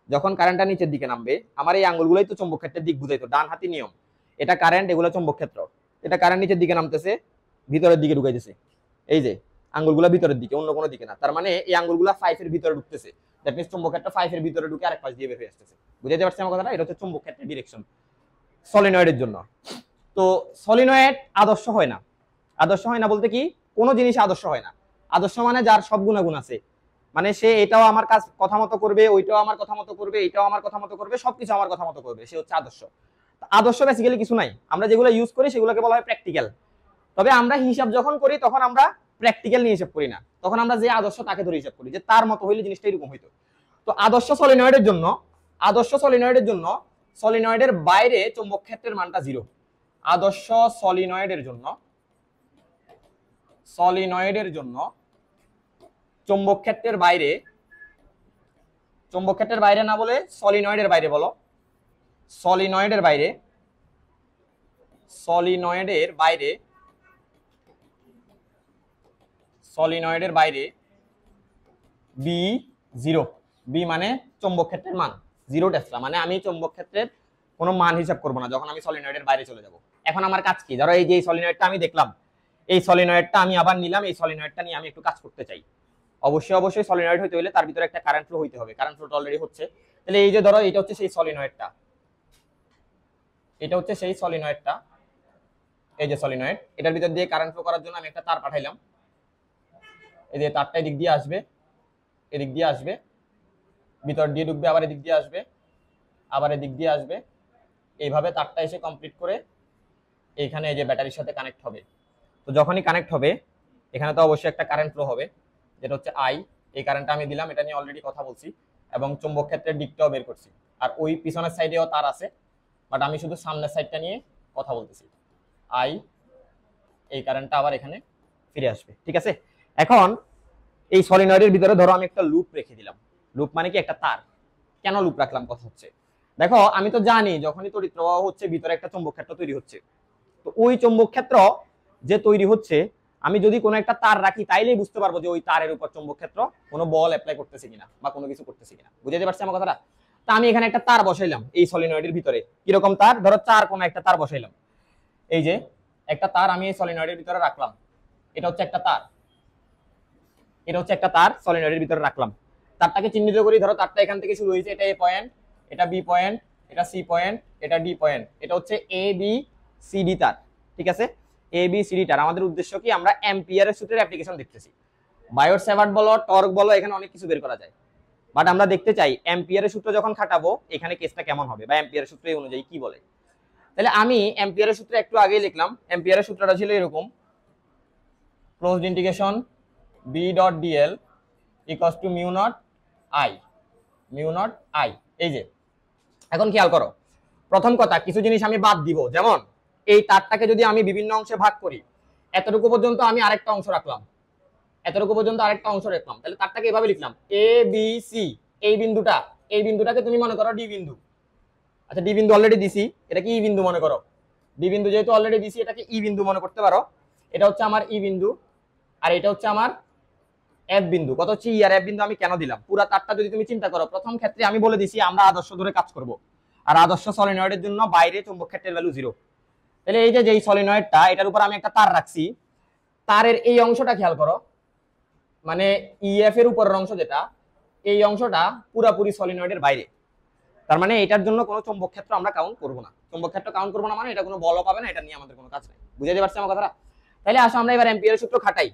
যখন কারেন্টটা নিচের দিকে নামবে, আমার এই আঙ্গুলগুলোই তো চৌম্বক ক্ষেত্রের দিক বুঝাইতো, ডান হাতি নিয়ম, এটা কারেন্ট, এগুলো চৌম্বক ক্ষেত্র। এটা কারেন্ট নিচের দিকে নামতেছে, ভিতরের দিকে ঢুকাইতেছে, এই যে আঙ্গুলগুলা ভিতরের দিকে, অন্য কোনো দিকে না, তার মানে এই আঙ্গুলগুলা 5 এর ভিতরে ঢুকতেছে, দ্যাট মিন্স চৌম্বক ক্ষেত্র 5 এর ভিতরে ঢুকে আরেক পাশ দিয়ে বের হয়ে আসতেছে। বুঝাতে পারছি আমার কথাটা? এটা হচ্ছে চৌম্বক ক্ষেত্রের ডিরেকশন সলিনয়েডের জন্য। তো সলিনয়েড আদর্শ হয় না, আদর্শ হয় না বলতে কি, কোন জিনিস আদর্শ হয় না। আদর্শ মানে যার সব গুণাগুণ আছে, মানে সে এটাও আমার কাজ কথা মতো করবে, ওইটাও আমার কথা মতো করবে, এটাও আমার কথা মতো করবে, সবকিছু আমার কথা মতো করবে, সে হচ্ছে আদর্শ। আদর্শ বেসিক্যালি কিছু নাই, আমরা যেগুলো ইউজ করি সেগুলোকে বলা হয় প্র্যাকটিক্যাল। তবে আমরা হিসাব যখন করি তখন আমরা প্র্যাকটিক্যাল নিয়ে হিসাব করি না, তখন আমরা যে আদর্শ তাকে ধরে হিসাব করি, যে তার মতো হইলে জিনিসটা এরকম হইতো। তো আদর্শ সলিনয়েডের জন্য, আদর্শ সলিনয়েডের জন্য সলিনয়েডের বাইরে চৌম্বক ক্ষেত্রের মানটা 0। আদর্শ সলিনয়েডের জন্য, সলিনয়েডের জন্য চৌম্বক ক্ষেত্রের বাইরে চৌম্বক ক্ষেত্রের বাইরে না বলে সলিনয়েডের বাইরে বলো। সলিনয়েডের বাইরে, সলিনয়েডের বাইরে, সলিনয়েডের বাইরে বি 0, বি মানে চৌম্বক ক্ষেত্রের মান 0 টেসলা, মানে আমি চৌম্বক ক্ষেত্রের কোনো মান হিসাব করব না যখন আমি সলিনয়েডের বাইরে চলে যাব। এখন আমার কাজ কি? ধরো এই যে সলিনয়েডটা আমি দেখলাম, এই সলিনয়েডটা আমি আবার নিলাম, এই সলিনয়েডটা নিয়ে আমি একটু কাজ করতে চাই। অবশ্যই সলিনয়েড হইতে হলে তার ভিতরে একটা কারেন্ট ফ্লো হইতে হবে। কারেন্ট ফ্লোটা অলরেডি হচ্ছে। তাহলে এই যে ধরো এটা হচ্ছে সেই সলিনয়েডটা, এটা হচ্ছে সেই সলিনয়েডটা, এই যে সলিনয়েড, এটার ভিতর দিয়ে কারেন্ট ফ্লো করার জন্য আমি একটা তার পাঠাইলাম। এই যে তারটা এদিক দিয়ে আসবে, এদিক দিয়ে আসবে, ভিতর দিয়ে ঢুকবে, আবার এদিক দিয়ে আসবে, আবার এদিক দিয়ে আসবে, এইভাবে তারটা এসে কমপ্লিট করে এইখানে এই যে ব্যাটারির সাথে কানেক্ট হবে। তো যখনই কানেক্ট হবে এখানে তো অবশ্যই একটা কারেন্ট ফ্লো হবে, যেটা হচ্ছে আই। এই কারেন্টটা আমি দিলাম, এটা নিয়ে অলরেডি কথা বলছি এবং চুম্বক ক্ষেত্রের দিকটাও বের করছি। আর ওই পিছনের সাইডেও তার আছে, বাট আমি শুধু সামনের সাইডটা নিয়ে কথা বলতেছি। আই, এই কারেন্টটা আবার এখানে ফিরে আসবে, ঠিক আছে। এখন এই সলিনয়েডের ভিতরে ধরো আমি একটা লুপ রেখে দিলাম। লুপ মানে কি? একটা তার। কেন লুপ রাখলাম কথা হচ্ছে, দেখো আমি তো জানি যখনই তড়িৎ প্রবাহ হচ্ছে ভিতরে একটা চৌম্বক ক্ষেত্র তৈরি হচ্ছে। তো ওই চৌম্বক ক্ষেত্র যে তৈরি হচ্ছে, আমি যদি কোনো একটা তার রাখি তাইলেই বুঝতে পারবো যে ওই তারের উপর চৌম্বক ক্ষেত্র কোনো বল অ্যাপ্লাই করতেছে কিনা বা কোনো কিছু করতেছে কিনা। বুঝতে পারছি আমার কথাটা? তা আমি এখানে একটা তার বসাইলাম এই সলিনয়েডের ভিতরে। কিরকম তার? ধরো চার কোনো একটা তার বসাইলাম। এই যে একটা তার আমি এই সলিনয়েডের ভিতরে রাখলাম, এটা হচ্ছে একটা তার, এটা হচ্ছে একটা তার সলিনয়েডের ভিতরে রাখলাম। তারটাকে চিহ্নিত করি, ধরো তারটা এখান থেকে শুরু হয়েছে, এটা এ পয়েন্ট, এটা বি পয়েন্ট, এটা সি পয়েন্ট, এটা ডি পয়েন্ট, এটা হচ্ছে এ বি সি ডি তার, ঠিক আছে। এ বি সি ডি তার। আমাদের উদ্দেশ্য কি? আমরা অ্যাম্পিয়ারের সূত্রের অ্যাপ্লিকেশন দেখতেছি। বায়োট স্যাভার্ট বলো, টর্ক বলো, এখানে অনেক কিছু বের করা যায়, বাট আমরা দেখতে চাই অ্যাম্পিয়ারের সূত্র যখন খাটাবো এখানে কেসটা কেমন হবে বা অ্যাম্পিয়ারের সূত্র এই অনুযায়ী কি বলে। তাহলে আমি অ্যাম্পিয়ারের সূত্র একটু আগেই লিখলাম। অ্যাম্পিয়ারের সূত্রটা ছিল এরকম, closed integration B dot DL equals to mu not I, mu not I. এই যে এখন খেয়াল করো, প্রথম কথা কিছু জিনিস আমি বাদ দিব, যেমন এই তারটাকে যদি আমি বিভিন্ন অংশে ভাগ করি, এতটুকু পর্যন্ত আমি আরেকটা অংশ রাখলাম, এতটুকু পর্যন্ত আরেকটা অংশ রাখলাম, তাহলে তারটাকে এভাবে লিখলাম এ বি সি। এই বিন্দুটা, এই বিন্দুটাকে তুমি মনে করো ডি বিন্দু। আচ্ছা ডি বিন্দু অলরেডি দিছি, এটাকে ই বিন্দু মনে করো। ডি বিন্দু যেহেতু অলরেডি দিছি, এটাকে ই বিন্দু মনে করতে পারো। এটা হচ্ছে আমার ই বিন্দু, আর এটা হচ্ছে আমার এফ বিন্দু। কত হচ্ছে ই আর এফ বিন্দু আমি কেন দিলাম? পুরা তারটা যদি তুমি চিন্তা করো, প্রথম ক্ষেত্রে আমি বলে দিছি আমরা আদর্শ ধরে কাজ করব, আর আদর্শ সলিনয়েডের জন্য বাইরে চৌম্বক ক্ষেত্রের ভ্যালু 0। তাহলে এই যে যেই সলিনয়েডটা, এটার উপর আমি একটা তার রাখছি, তারের এই অংশটা খেয়াল করো, মানে ইএফ এর উপরের অংশ যেটা, এই অংশটা পুরাপুরি সলিনয়েডের বাইরে। তার মানে এটার জন্য কোনো চৌম্বক ক্ষেত্র আমরা কাউন্ট করব না। চৌম্বক ক্ষেত্র কাউন্ট করব না মানে এটা কোনো বলও পাবে না, এটা নিয়ে আমাদের কোনো কাজ নাই। বুঝাতে পারছি আমার কথাটা? তাহলে আসো আমরা এবার অ্যাম্পিয়ারের সূত্র খাটাই।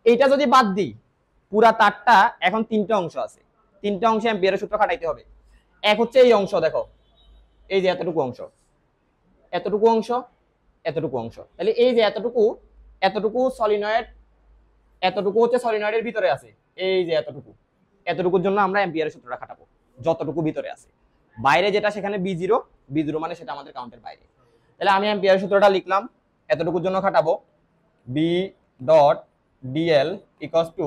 এইটা যদি বাদ দিই, পুরা তারটা এখন তিনটা অংশ আছে, তিনটা অংশে অ্যাম্পিয়ারের সূত্র খাটাইতে হবে। এক হচ্ছে এই অংশ, দেখো এই যে এতটুকু অংশ, এতটুকু অংশ, এতটুকু অংশ। তাহলে এই যে এতটুকু, এতটুকু সলিনয়েড, এতটুকু হচ্ছে সলিনয়েডের ভিতরে আছে। এই যে এতটুকু, এতটুকুর জন্য আমরা অ্যাম্পিয়ারের সূত্রটা খাটাবো, যতটুকু ভিতরে আছে। বাইরে যেটা সেখানে বি0, বি0 মানে সেটা আমাদের কাউন্টের বাইরে। তাহলে আমি অ্যাম্পিয়ারের সূত্রটা লিখলাম, এতটুকুর জন্য খাটাবো B dot DL equals to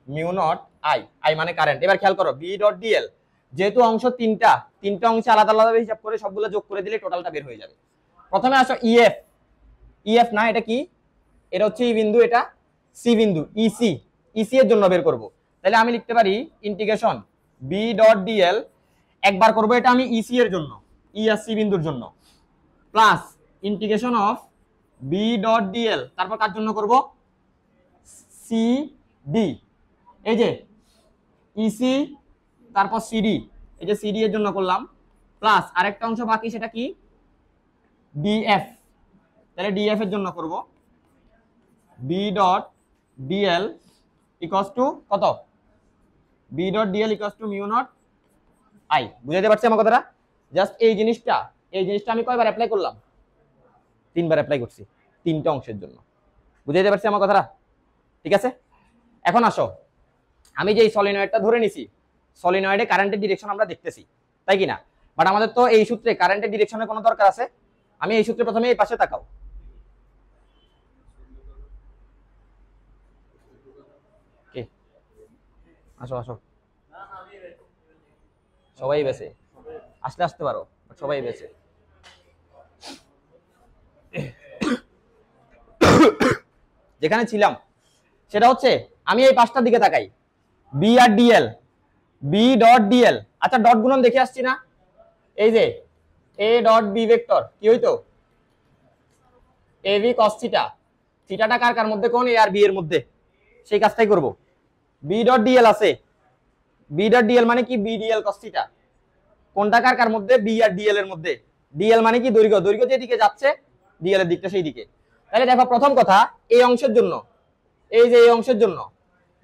mu not I, I মানে কারেন্ট। এবার খেয়াল করো বি ডট ডিএল, যেহেতু অংশ তিনটা, তিনটা অংশে আলাদা আলাদা হিসাব করে সবগুলো যোগ করে দিলে টোটালটা বের হয়ে যাবে। প্রথমে আসো ইএফ, ইএফ না এটা কি? এটা হচ্ছে ই বিন্দু, এটা সি বিন্দু, ইসি, ইসি এর জন্য বের করব। তাহলে আমি লিখতে পারি ইন্টিগ্রেশন বি ডট ডিএল, একবার করব এটা আমি ইসি এর জন্য, ই আর সি বিন্দুর জন্য, plus integration of B dot DL, তারপর কার জন্য করব? C D. এই যে ইসি তারপর সিডি, এই যে সিডি এর জন্য করলাম, প্লাস আরেকটা অংশ বাকি, সেটা কি? ডিএফ। তাহলে ডিএফ এর জন্য করব B dot DL equals to কত? B dot DL equals to mu not I. বুঝাতে পারছি আমার কথাটা? জাস্ট এই জিনিসটা, এই জিনিসটা আমি কয়বার অ্যাপ্লাই করলাম? তিনবার অ্যাপ্লাই করছি, তিনটা অংশের জন্য। বুঝাতে পারছি আমার কথাটা? ঠিক আছে। এখন আসো, আমি যে সলিনয়েডটা ধরে নিছি, সলিনয়েডে কারেন্টের ডিরেকশন আমরা দেখতেছি, তাই কি না? বাট আমাদের তো এই সূত্রে কারেন্টের ডিরেকশনের কোনো দরকার আছে? আমি এই সূত্রে প্রথমে এই পাশে তাকাও, কে আসো আসো, সবাই বেছে আসলে আসতে পারো, সবাই বেছে। যেখানে ছিলাম সেটা হচ্ছে আমি এই পাঁচটার দিকে তাকাই, বি আর ডিএল, বি ডট ডিএল। আচ্ছা ডট গুণন দেখে আসছি না, এই যে এ ডট বি ভেক্টর কি হইতো, এ ভি কস থিটা, থিটাটা কার কার মধ্যে, কোন এ আর বি এর মধ্যে, সেই কাজটাই করব। বি ডট ডিএল আছে, বি ডট ডিএল মানে কি, বি ডিএল কস থিটা, কোনটা কার কার মধ্যে, বি আর ডিএল এর মধ্যে। ডিএল মানে কি দৈর্ঘ্য, দৈর্ঘ্য যেদিকে যাচ্ছে ডিএল এর দিকটা সেই দিকে। তাহলে দেখো প্রথম কথা এই অংশের জন্য, এই যে এই অংশের জন্য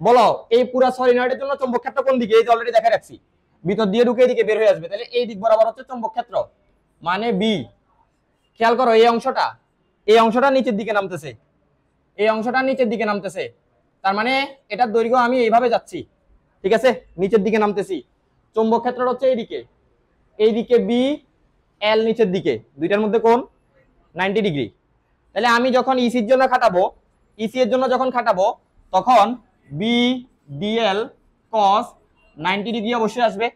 বলো এই পুরো সলিনয়েডের জন্য চৌম্বক ক্ষেত্র কোন দিকে, এই যে অলরেডি দেখা রাখছি, ভিতর দিয়ে ঢুকে এদিকে বের হয়ে আসবে, তাহলে এই দিক বরাবর হচ্ছে চৌম্বক ক্ষেত্র মানে বি। খেয়াল করো এই অংশটা, এই অংশটা নিচের দিকে নামতেছে, এই অংশটা নিচের দিকে নামতেছে, তার মানে এটার দৈর্ঘ্য আমি এইভাবে যাচ্ছি, ঠিক আছে, নিচের দিকে নামতেছি। চৌম্বক ক্ষেত্র হচ্ছে এইদিকে, এইদিকে বি, এল নিচের দিকে, দুইটার মধ্যে কোণ 90 ডিগ্রি। তাহলে আমি যখন ইসির জন্য খাটাবো, ইসি এর জন্য যখন খাটাবো তখন বি ডিএল কস 90 ডিগ্রি অবশ্যই আসবে।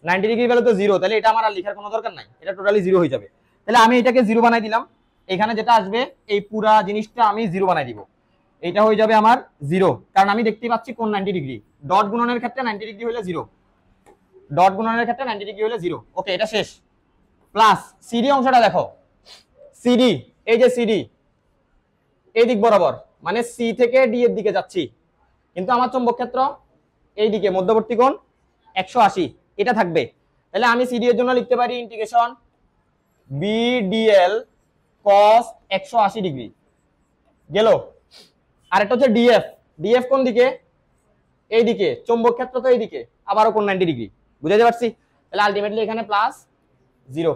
90 ডিগ্রি ভ্যালু তো জিরো, তাহলে এটা আমার আর লেখার কোনো দরকার নাই, এটা টোটালি জিরো হয়ে যাবে। তাহলে আমি এটাকে জিরো বানাই দিলাম, এখানে যেটা আসবে এই পুরা জিনিসটা আমি জিরো বানাই দিব, এটা হয়ে যাবে আমার জিরো, কারণ আমি দেখতে পাচ্ছি কোন 90 ডিগ্রি, ডট গুণনের ক্ষেত্রে 90 ডিগ্রি হলে জিরো, ডট গুণনের ক্ষেত্রে 90 ডিগ্রি হলে জিরো। ওকে এটা শেষ। প্লাস সিডি অংশটা দেখো, সিডি, এই যে সিডি এই দিক বরাবর মানে সি থেকে ডি এর দিকে যাচ্ছি, কিন্তু আমার চৌম্বক ক্ষেত্র এই দিকে, মধ্যবর্তী কোণ 180, এটা থাকবে। তাহলে আমি সিডি এর জন্য লিখতে পারি integration B DL cos 180 degree গেল। আর একটা হচ্ছে ডিএফ, ডিএফ কোন দিকে, এই দিকে, চৌম্বক ক্ষেত্র তো এই দিকে, আবারও কোণ 90 ডিগ্রি, বুঝাতে পারছি। তাহলে আলটিমেটলি এখানে প্লাস জিরো,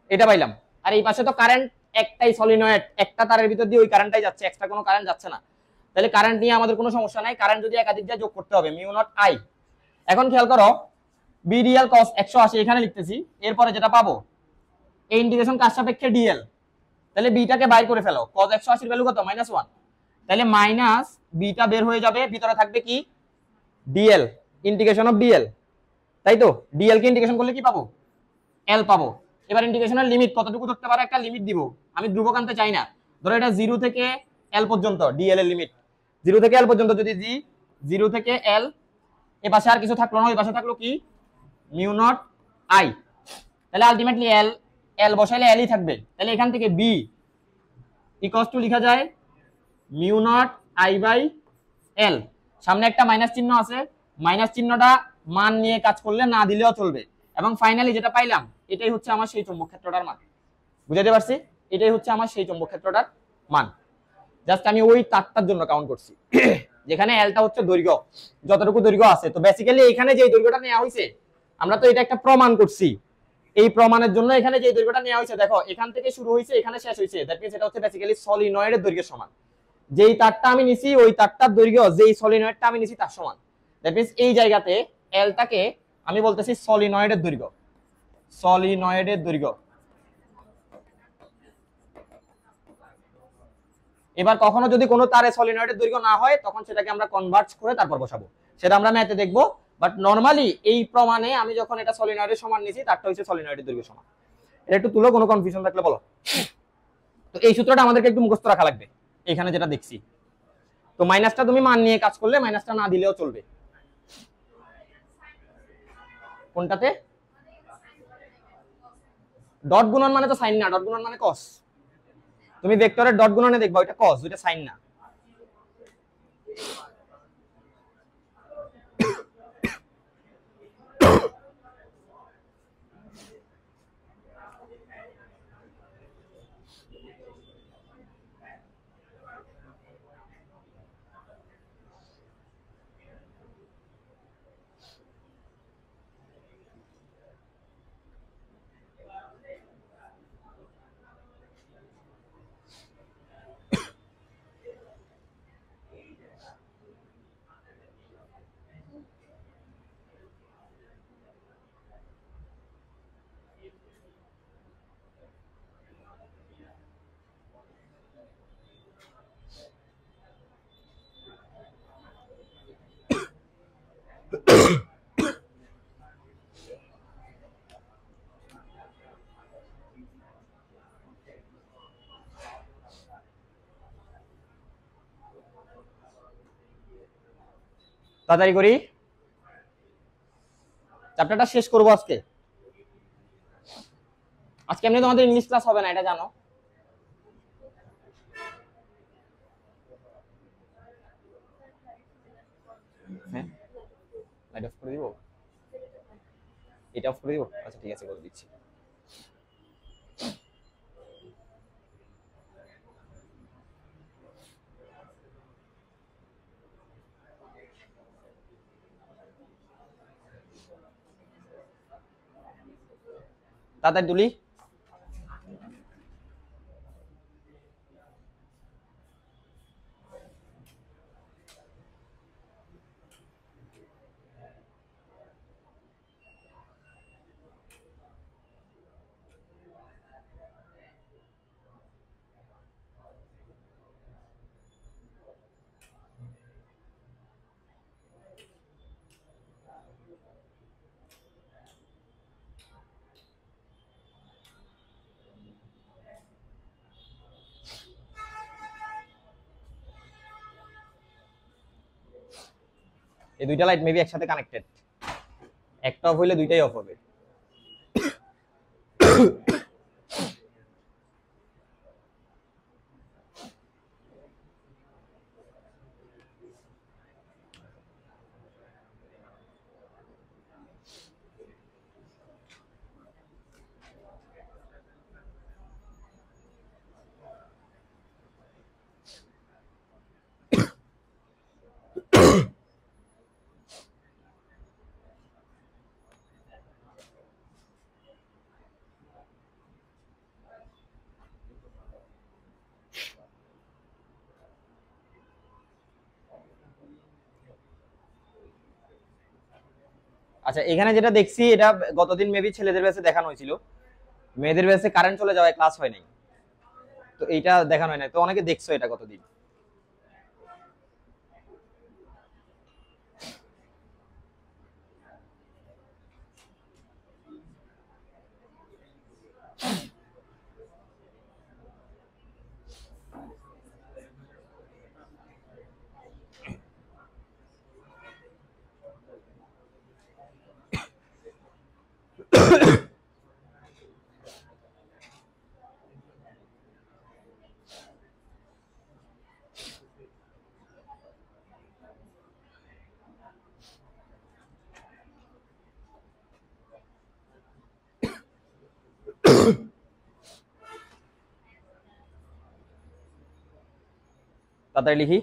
এটা পাইলাম। আর এই পাশে তো কারেন্ট একটাই সলিনয়েড, একটা তারের ভিতর দিয়ে ওই কারেন্টটাই যাচ্ছে, এক্সট্রা কোনো কারেন্ট যাচ্ছে না, তাহলে কারেন্ট নিয়ে আমাদের কোনো সমস্যা নাই, কারেন্ট যদি একাধিক যায় যোগ করতে হবে মিউ নট আই। এখন খেয়াল করো বিডিএল cos 180 এখানে লিখতেছি, এরপরে যেটা পাবো এই ইন্টিগ্রেশন কার সাপেক্ষে ডিএল, তাহলে বিটাকে বাইর করে ফেলো, cos 180 এর ভ্যালু কত -1, তাহলে মাইনাস বিটা বের হয়ে যাবে, ভিতরে থাকবে কি ডিএল, ইন্টিগ্রেশন অফ ডিএল, তাই তো, ডিএল কে ইন্টিগ্রেশন করলে কি পাবো, এল পাবো। এবার ইন্টিগ্রেশনের লিমিট কতটুকু ধরতে পারো, একটা লিমিট দিব, আমি ধ্রুবক আনতে চাই না, ধরো এটা 0 থেকে এল পর্যন্ত, ডিএল এর লিমিট 0 থেকে এল পর্যন্ত, যদি জি 0 থেকে এল, এ পাশে আর কিছু থাকলো না, ওই পাশে থাকলো কি মিউ নট আই, তাহলে আলটিমেটলি এল, এল বসাইলে এলই থাকবে, তাহলে এখান থেকে বি ইকুয়ালস টু লেখা যায় mu not I by L, সামনে একটা মাইনাস চিহ্ন আছে, মাইনাস চিহ্নটা মান নিয়ে কাজ করলে না দিলেও চলবে, এবং ফাইনালি যেটা পাইলাম এটাই হচ্ছে আমার সেই চৌম্বক ক্ষেত্রটার মান, বুঝাতে পারছি, এটাই হচ্ছে আমার সেই চৌম্বক ক্ষেত্রটার মান। জাস্ট আমি ওই তারটার জন্য কাউন্ট করছি, যেখানে এলটা হচ্ছে দৈর্ঘ্য, যতটুকু দৈর্ঘ্য আছে। তো বেসিক্যালি এখানে যে দৈর্ঘ্যটা নেওয়া হয়েছে, আমরা তো এটা একটা প্রমাণ করছি, এই প্রমাণের জন্য এখানে যে দৈর্ঘ্যটা নেওয়া হয়েছে, দেখো এখান থেকে শুরু হয়েছে এখানে শেষ হয়েছে, দ্যাট মিন্স এটা হচ্ছে বেসিক্যালি সলিনয়েডের দৈর্ঘ্যের সমান, যেই তারটা আমি নিছি ওই তারটার দৈর্ঘ্য যেই সলিনয়েডটা আমি নিছি তার সমান, দ্যাট মিন্স এই জায়গাতে এলটাকে আমি বলতেছি সলিনয়েডের দৈর্ঘ্য, সলিনয়েডের দৈর্ঘ্য। এবার কখনো যদি কোনো তারে সলিনয়েডের দৈর্ঘ্য না হয় তখন সেটাকে আমরা কনভার্ট করে তারপর বসাবো, সেটা আমরা ম্যাথে দেখবো, বাট নরমালি এই প্রমাণে আমি যখন এটা সলিনয়েডের সমান নিছি তারটা হচ্ছে সলিনয়েডের দৈর্ঘ্য সমান। এটা একটু তুলো, কোনো কনফিউশন থাকলে বলো। তো এই সূত্রটা আমাদেরকে একটু মুখস্থ রাখা লাগবে, এখানে যেটা দেখছি। তো মাইনাসটা তুমি মান নিয়ে কাজ করলে, মাইনাসটা না দিলেও চলবে। কোনটাতে ডট গুণন মানে তো সাইন না, ডট গুণন মানে কস, তুমি ভেক্টরের ডট গুণনে দেখবা ওইটা কস, ওইটা সাইন না। তাড়াতাড়ি করি, চ্যাপ্টারটা শেষ করবো আজকে। আজকে এমনি তোমাদের ইংলিশ ক্লাস হবে না, এটা জানো। হ্যাঁ, লাইট অফ করে দিব, এটা অফ করে দিব। আচ্ছা ঠিক আছে, করে দিচ্ছি। তাড়াতাড়ি তুলি। এই দুইটা লাইট মেবি একসাথে কানেক্টেড, একটা অফ হইলে দুইটাই অফ হবে। আচ্ছা, এখানে যেটা দেখছি এটা গতদিন মেবি ছেলেদের ব্যাচে দেখানো হয়েছিল, মেয়েদের ব্যাচে কারেন্ট চলে যাওয়ায় ক্লাস হয় নাই, তো এইটা দেখানো হয় নাই। তো অনেকে দেখছো এটা গতদিন। তাড়াতাড়ি লিখি।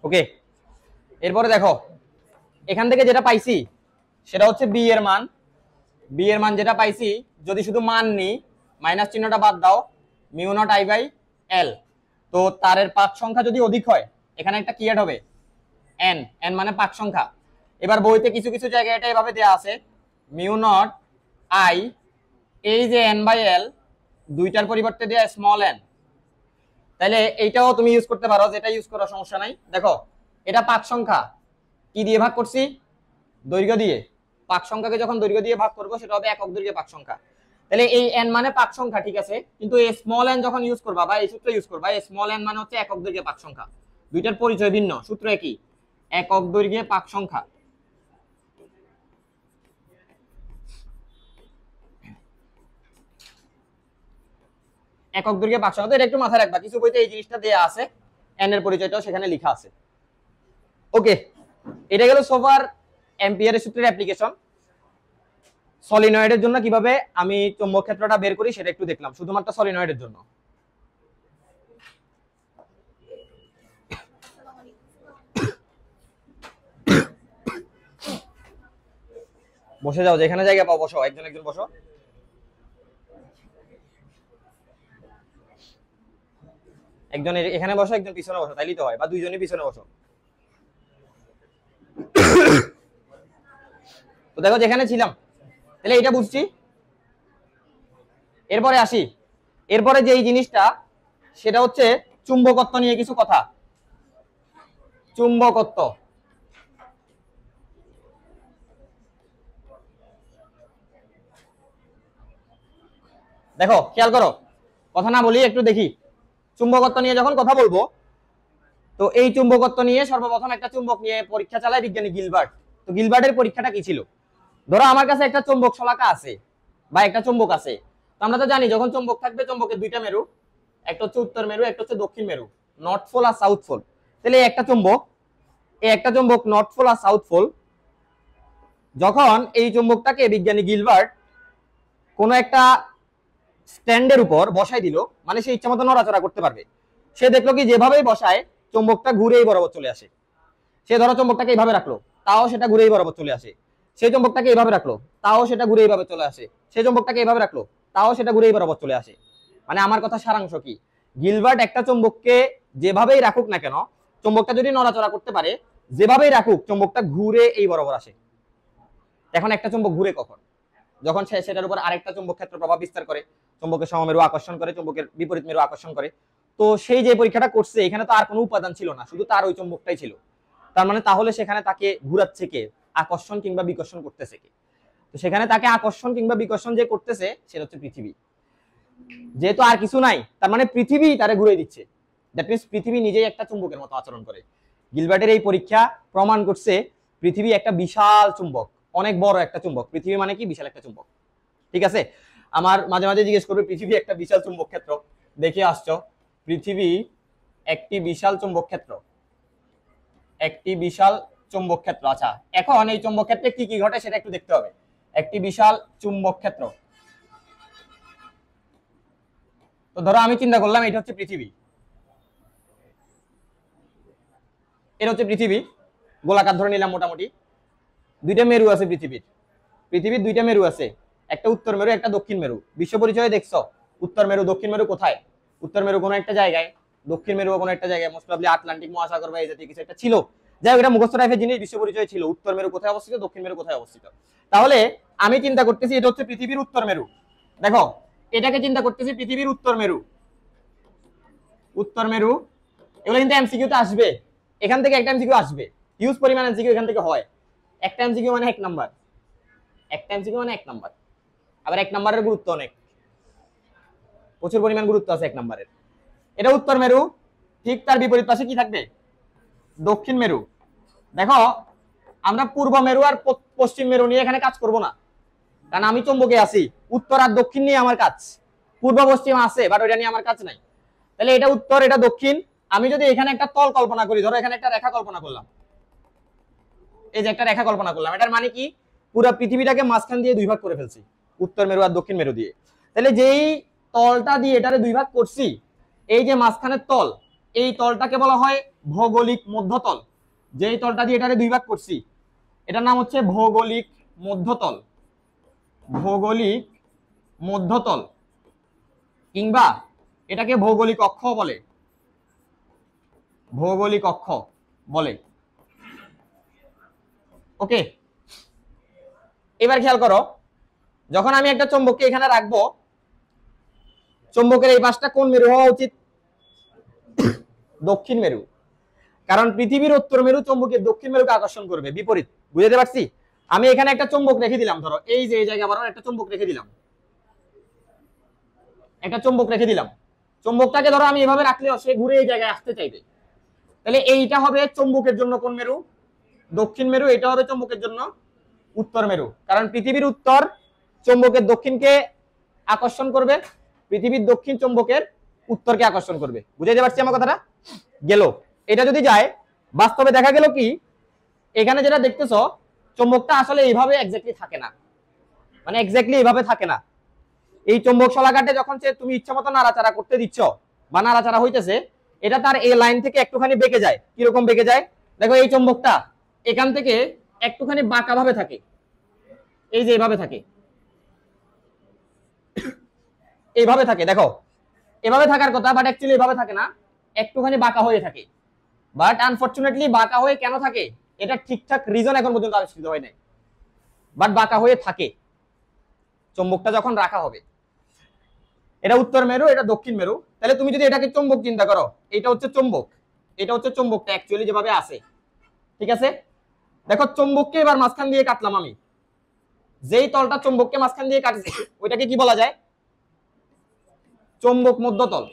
ওকে, এরপরে দেখো এখান থেকে যেটা পাইছি সেটা হচ্ছে বি এর মান। বি এর মান যেটা পাইছি, যদি শুধু মান নি, মাইনাস চিহ্নটা বাদ দাও, mu not I by L. তো তারের পাক সংখ্যা যদি অধিক হয়, এখানে একটা কি অ্যাড হবে, এন। এন মানে পাক সংখ্যা। এবার বইতে কিছু কিছু জায়গায় এটা এভাবে দেয়া আছে, মিউ নট আই, এই যে এন বাই এল, দুইটার পরিবর্তে দেয়া স্মল এন। তাহলে এইটাও তুমি ইউজ করতে পারো, যেটা ইউজ করার সমস্যা নাই। দেখো এটা পাক সংখ্যা, কি দিয়ে ভাগ করছি, দৈর্ঘ্য দিয়ে। পাক সংখ্যাকে যখন দৈর্ঘ্য দিয়ে ভাগ করব সেটা হবে একক দৈর্ঘ্যের পাক সংখ্যা। তাহলে এই n মানে পাক সংখ্যা, ঠিক আছে, কিন্তু এই স্মল n যখন ইউজ করবা বা এই সূত্র ইউজ করবা, এই স্মল n মানে হচ্ছে একক দৈর্ঘ্যের পাক সংখ্যা। দুইটার পরিচয় ভিন্ন, সূত্র একই, একক দৈর্ঘ্যের পাক সংখ্যা। একক দৈর্ঘ্যের পাক সংখ্যা, তো এটা একটু মাথায় রাখবা, কিছু বইতে এই জিনিসটা দেয়া আছে, n এর পরিচয়টাও সেখানে লেখা আছে। ওকে, এটা গেল সোফার অ্যাম্পিয়ারের সূত্রের অ্যাপ্লিকেশন। সলিনয়েডের জন্য কিভাবে আমি চৌম্বক ক্ষেত্রটা বের করি সেটা একটু দেখলাম, শুধুমাত্র সলিনয়েডের জন্য। বসে যাও, যেখানে জায়গা পাও বসো, একজন একজন বসো। একজন এখানে বসো, একজন পিছনে বসো, তাইলেই তো হয়, বা দুইজনই পিছনে বসো। তো দেখো যেখানে ছিলাম, তাহলে এটা বুঝছি। এরপরে আসি, এরপরে যে এই জিনিসটা সেটা হচ্ছে চুম্বকত্ব নিয়ে কিছু কথা। চুম্বকত্ব, দেখো খেয়াল করো, কথা না বলি একটু দেখি। চুম্বকত্ব নিয়ে যখন কথা বলবো, তো এই চুম্বকত্ব নিয়ে সর্বপ্রথম একটা চুম্বক নিয়ে পরীক্ষা চালায় বিজ্ঞানী গিলবার্ট। তো গিলবার্টের পরীক্ষাটা কি ছিল? ধরো আমার কাছে একটা চুম্বক শলাকা আছে বা একটা চুম্বক আছে, তো আমরা তো জানি যখন চুম্বক থাকবে চুম্বকের দুইটা মেরু, একটা হচ্ছে উত্তর মেরু, একটা হচ্ছে দক্ষিণ মেরু, নর্থ পোল আর সাউথ পোল। তাহলে এই একটা চুম্বক নর্থ পোল আর সাউথ পোল, যখন এই চুম্বকটাকে বিজ্ঞানী গিলবার্ট কোন একটা স্ট্যান্ডের উপর বসাই দিল, মানে সে ইচ্ছা মতো নড়াচড়া করতে পারবে, সে দেখলো কি যেভাবেই বসায় চুম্বকটা ঘুরেই বরাবর চলে আসে। সে ধরো চুম্বকটাকে এইভাবে রাখলো, তাও সেটা ঘুরেই বরাবর চলে আসে। সেই চুম্বকটাকে এইভাবে রাখলো, তাও সেটা ঘুরে এইভাবে চলে আসে। সেই চুম্বকটাকে এইভাবে রাখলো, তাও সেটা ঘুরেই বরাবর চলে আসে। মানে আমার কথা সারাংশ কি, গিলবার্ট একটা চুম্বককে যেভাবেই রাখুক না কেন, চুম্বকটা যদি নড়াচড়া করতে পারে, যেভাবেই রাখুক চুম্বকটা ঘুরে এই বরাবর আসে। এখন একটা চুম্বক ঘুরে কখন? যখন সে সেটার উপর আরেকটা চুম্বক ক্ষেত্র প্রভাব বিস্তার করে, চুম্বকের সমমেরু আকর্ষণ করে, চুম্বকের বিপরীত মেরু আকর্ষণ করে। তো সেই যে পরীক্ষাটা করছে, এখানে তো আর কোনো উপাদান ছিল না, শুধু তার ওই চুম্বকটাই ছিল। তার মানে তাহলে সেখানে তাকে ঘুরাচ্ছে কে? আকর্ষণ কিংবা বিকর্ষণ করতেছে কে? তো সেখানে তাকে আকর্ষণ কিংবা বিকর্ষণ যে করতেছে সেটা হচ্ছে পৃথিবী। যেহেতু আর কিছু নাই, তার মানে পৃথিবী তারে ঘুরে দিচ্ছে। দ্যাট মিনস পৃথিবী নিজেই একটা চুম্বকের মতো আচরণ করে। গিলবার্টের এই পরীক্ষা প্রমাণ করছে পৃথিবী একটা বিশাল চুম্বক, অনেক বড় একটা চুম্বক। পৃথিবী মানে কি? বিশাল একটা চুম্বক। ঠিক আছে, আমার মাঝে মাঝে জিজ্ঞেস করবে পৃথিবী একটা বিশাল চুম্বক ক্ষেত্র, দেখে আসছো পৃথিবী একটি বিশাল চুম্বক ক্ষেত্র, একটি বিশাল চুম্বক ক্ষেত্র। আচ্ছা, এখন এই চুম্বক ক্ষেত্রে কি কি ঘটে সেটা একটু দেখতে হবে। একটি বিশাল চুম্বক ক্ষেত্র, তো ধরো আমি চিন্তা করলাম এটা হচ্ছে পৃথিবী, এটা হচ্ছে পৃথিবী, গোলাকার ধরে নিলাম মোটামুটি। দুইটা মেরু আছে পৃথিবীর দুইটা মেরু আছে, একটা উত্তর মেরু একটা দক্ষিণ মেরু। বিশ্ব পরিচয়ে দেখছো উত্তর মেরু দক্ষিণ মেরু কোথায়? উত্তর মেরু কোনো একটা জায়গায়, দক্ষিণ মেরু কোনো একটা জায়গায়, মোস্ট প্রবাবলি আটলান্টিক মহাসাগর বা এই জাতীয় কিছু একটা ছিল। যাই হোক, এটা মুখস্থ টাইপের জিনিস, বিশ্ব পরিচয় ছিল উত্তর মেরু কোথায় অবস্থিত, দক্ষিণ মেরু কোথায় অবস্থিত। তাহলে আমি চিন্তা করতেছি এটা হচ্ছে পৃথিবীর উত্তর মেরু। দেখো এটাকে চিন্তা করতেছি পৃথিবীর উত্তর মেরু, উত্তর মেরু। এগুলো কিন্তু এমসিকিউ তে আসবে, এখান থেকে একটা এমসিকিউ আসবে, হিউজ পরিমাণ এমসিকিউ এখান থেকে হয়। একটা এমসিকিউ মানে 1 নাম্বার, একটা এমসিকিউ মানে 1 নাম্বার। আবার 1 নাম্বারের গুরুত্ব অনেক, প্রচুর পরিমাণ গুরুত্ব আছে 1 নাম্বারের। এটা উত্তর মেরু, ঠিক তার বিপরীত পাশে কি থাকবে? দক্ষিণ মেরু। দেখো আমরা পূর্ব মেরু আর পশ্চিম মেরু নিয়ে এখানে কাজ করব না, কারণ আমি চুম্বকে আছি, উত্তর আর দক্ষিণ নিয়ে আমার কাজ। পূর্ব পশ্চিম আছে বাট ওইটা নিয়ে আমার কাজ নাই। তাহলে এটা উত্তর এটা দক্ষিণ। আমি যদি এখানে একটা তল কল্পনা করি, ধরো এখানে একটা রেখা কল্পনা করলাম, এই যে একটা রেখা কল্পনা করলাম, এটার মানে কি? পুরো পৃথিবীটাকে মাঝখান দিয়ে দুই ভাগ করে ফেলছি, উত্তর মেরু আর দক্ষিণ মেরু দিয়ে। তাহলে যেই তলটা দিয়ে এটারে দুই ভাগ করছি, এই যে মাঝখানের তল, এই তলটাকে বলা হয় ভৌগোলিক মধ্যতল। যেই তলটা দিয়ে এটারে দুই ভাগ করছি, এটার নাম হচ্ছে ভৌগোলিক মধ্যতল, ভৌগোলিক মধ্যতল, কিংবা এটাকে ভৌগোলিক অক্ষ বলে, ভৌগোলিক অক্ষ বলে। ওকে, এবার খেয়াল করো, যখন আমি একটা চুম্বককে এখানে রাখবো, চুম্বকের এই পাশটা কোন মেরু হওয়া উচিত? দক্ষিণ মেরু। কারণ পৃথিবীর উত্তর মেরু চুম্বকের দক্ষিণ মেরুকে আকর্ষণ করবে, বিপরীত। বুঝতে পারছি? আমি এখানে একটা চুম্বক রেখে দিলাম, ধরো এই যে এই জায়গা বরাবর একটা চুম্বক রেখে দিলাম, একটা চুম্বক রেখে দিলাম। চুম্বকটাকে ধরো আমি এভাবে রাখলেও সে ঘুরে এই জায়গায় আসতে চাইবে। তাহলে এইটা হবে চুম্বকের জন্য কোন মেরু? দক্ষিণ মেরু। এটা হবে চুম্বকের জন্য উত্তর মেরু, কারণ পৃথিবীর উত্তর চুম্বকের দক্ষিণকে আকর্ষণ করবে, পৃথিবীর দক্ষিণ চুম্বকের উত্তরকে আকর্ষণ করবে। বুঝাইতে পারছি আমার কথাটা? গেল। এটা যদি যায়, বাস্তবে দেখা গেল কি, এখানে যেটা দেখতেছো চুম্বকটা আসলে এইভাবে এক্স্যাক্টলি থাকে না, মানে এক্স্যাক্টলি এইভাবে থাকে না। এই চুম্বক শলাকাটে যখন তুমি ইচ্ছা মতো নাড়াচাড়া করতে দিচ্ছ বা নাড়াচাড়া হইতেছে, এটা তার এই লাইন থেকে একটুখানি বেঁকে যায়। কিরকম বেঁকে যায়? দেখো এই চুম্বকটা এখান থেকে একটুখানি বাঁকা ভাবে থাকে, এই যে এইভাবে থাকে, এইভাবে থাকে। দেখো এভাবে থাকার কথা, বাট অ্যাকচুয়ালি এভাবে থাকে না, একটুখানি বাঁকা হয়ে থাকে। বাট আনফরচুনেটলি বাঁকা হয়ে কেন থাকে, এটা ঠিকঠাক রিজন এখন পর্যন্ত আবিষ্কৃত হয় নাই, বাট বাঁকা হয়ে থাকে চুম্বকটা যখন রাখা হবে। এটা উত্তর মেরু, এটা দক্ষিণ মেরু। তাহলে তুমি যদি এটাকে চুম্বক চিন্তা করো, এটা হচ্ছে চুম্বক, এটা হচ্ছে চুম্বকটা অ্যাকচুয়ালি যেভাবে আছে, ঠিক আছে? দেখো চুম্বককে এবার মাঝখান দিয়ে কাটলাম আমি, যেই তলটা চুম্বককে মাঝখান দিয়ে কাটছে ওইটাকে কি বলা যায়? চুম্বক মধ্যতল।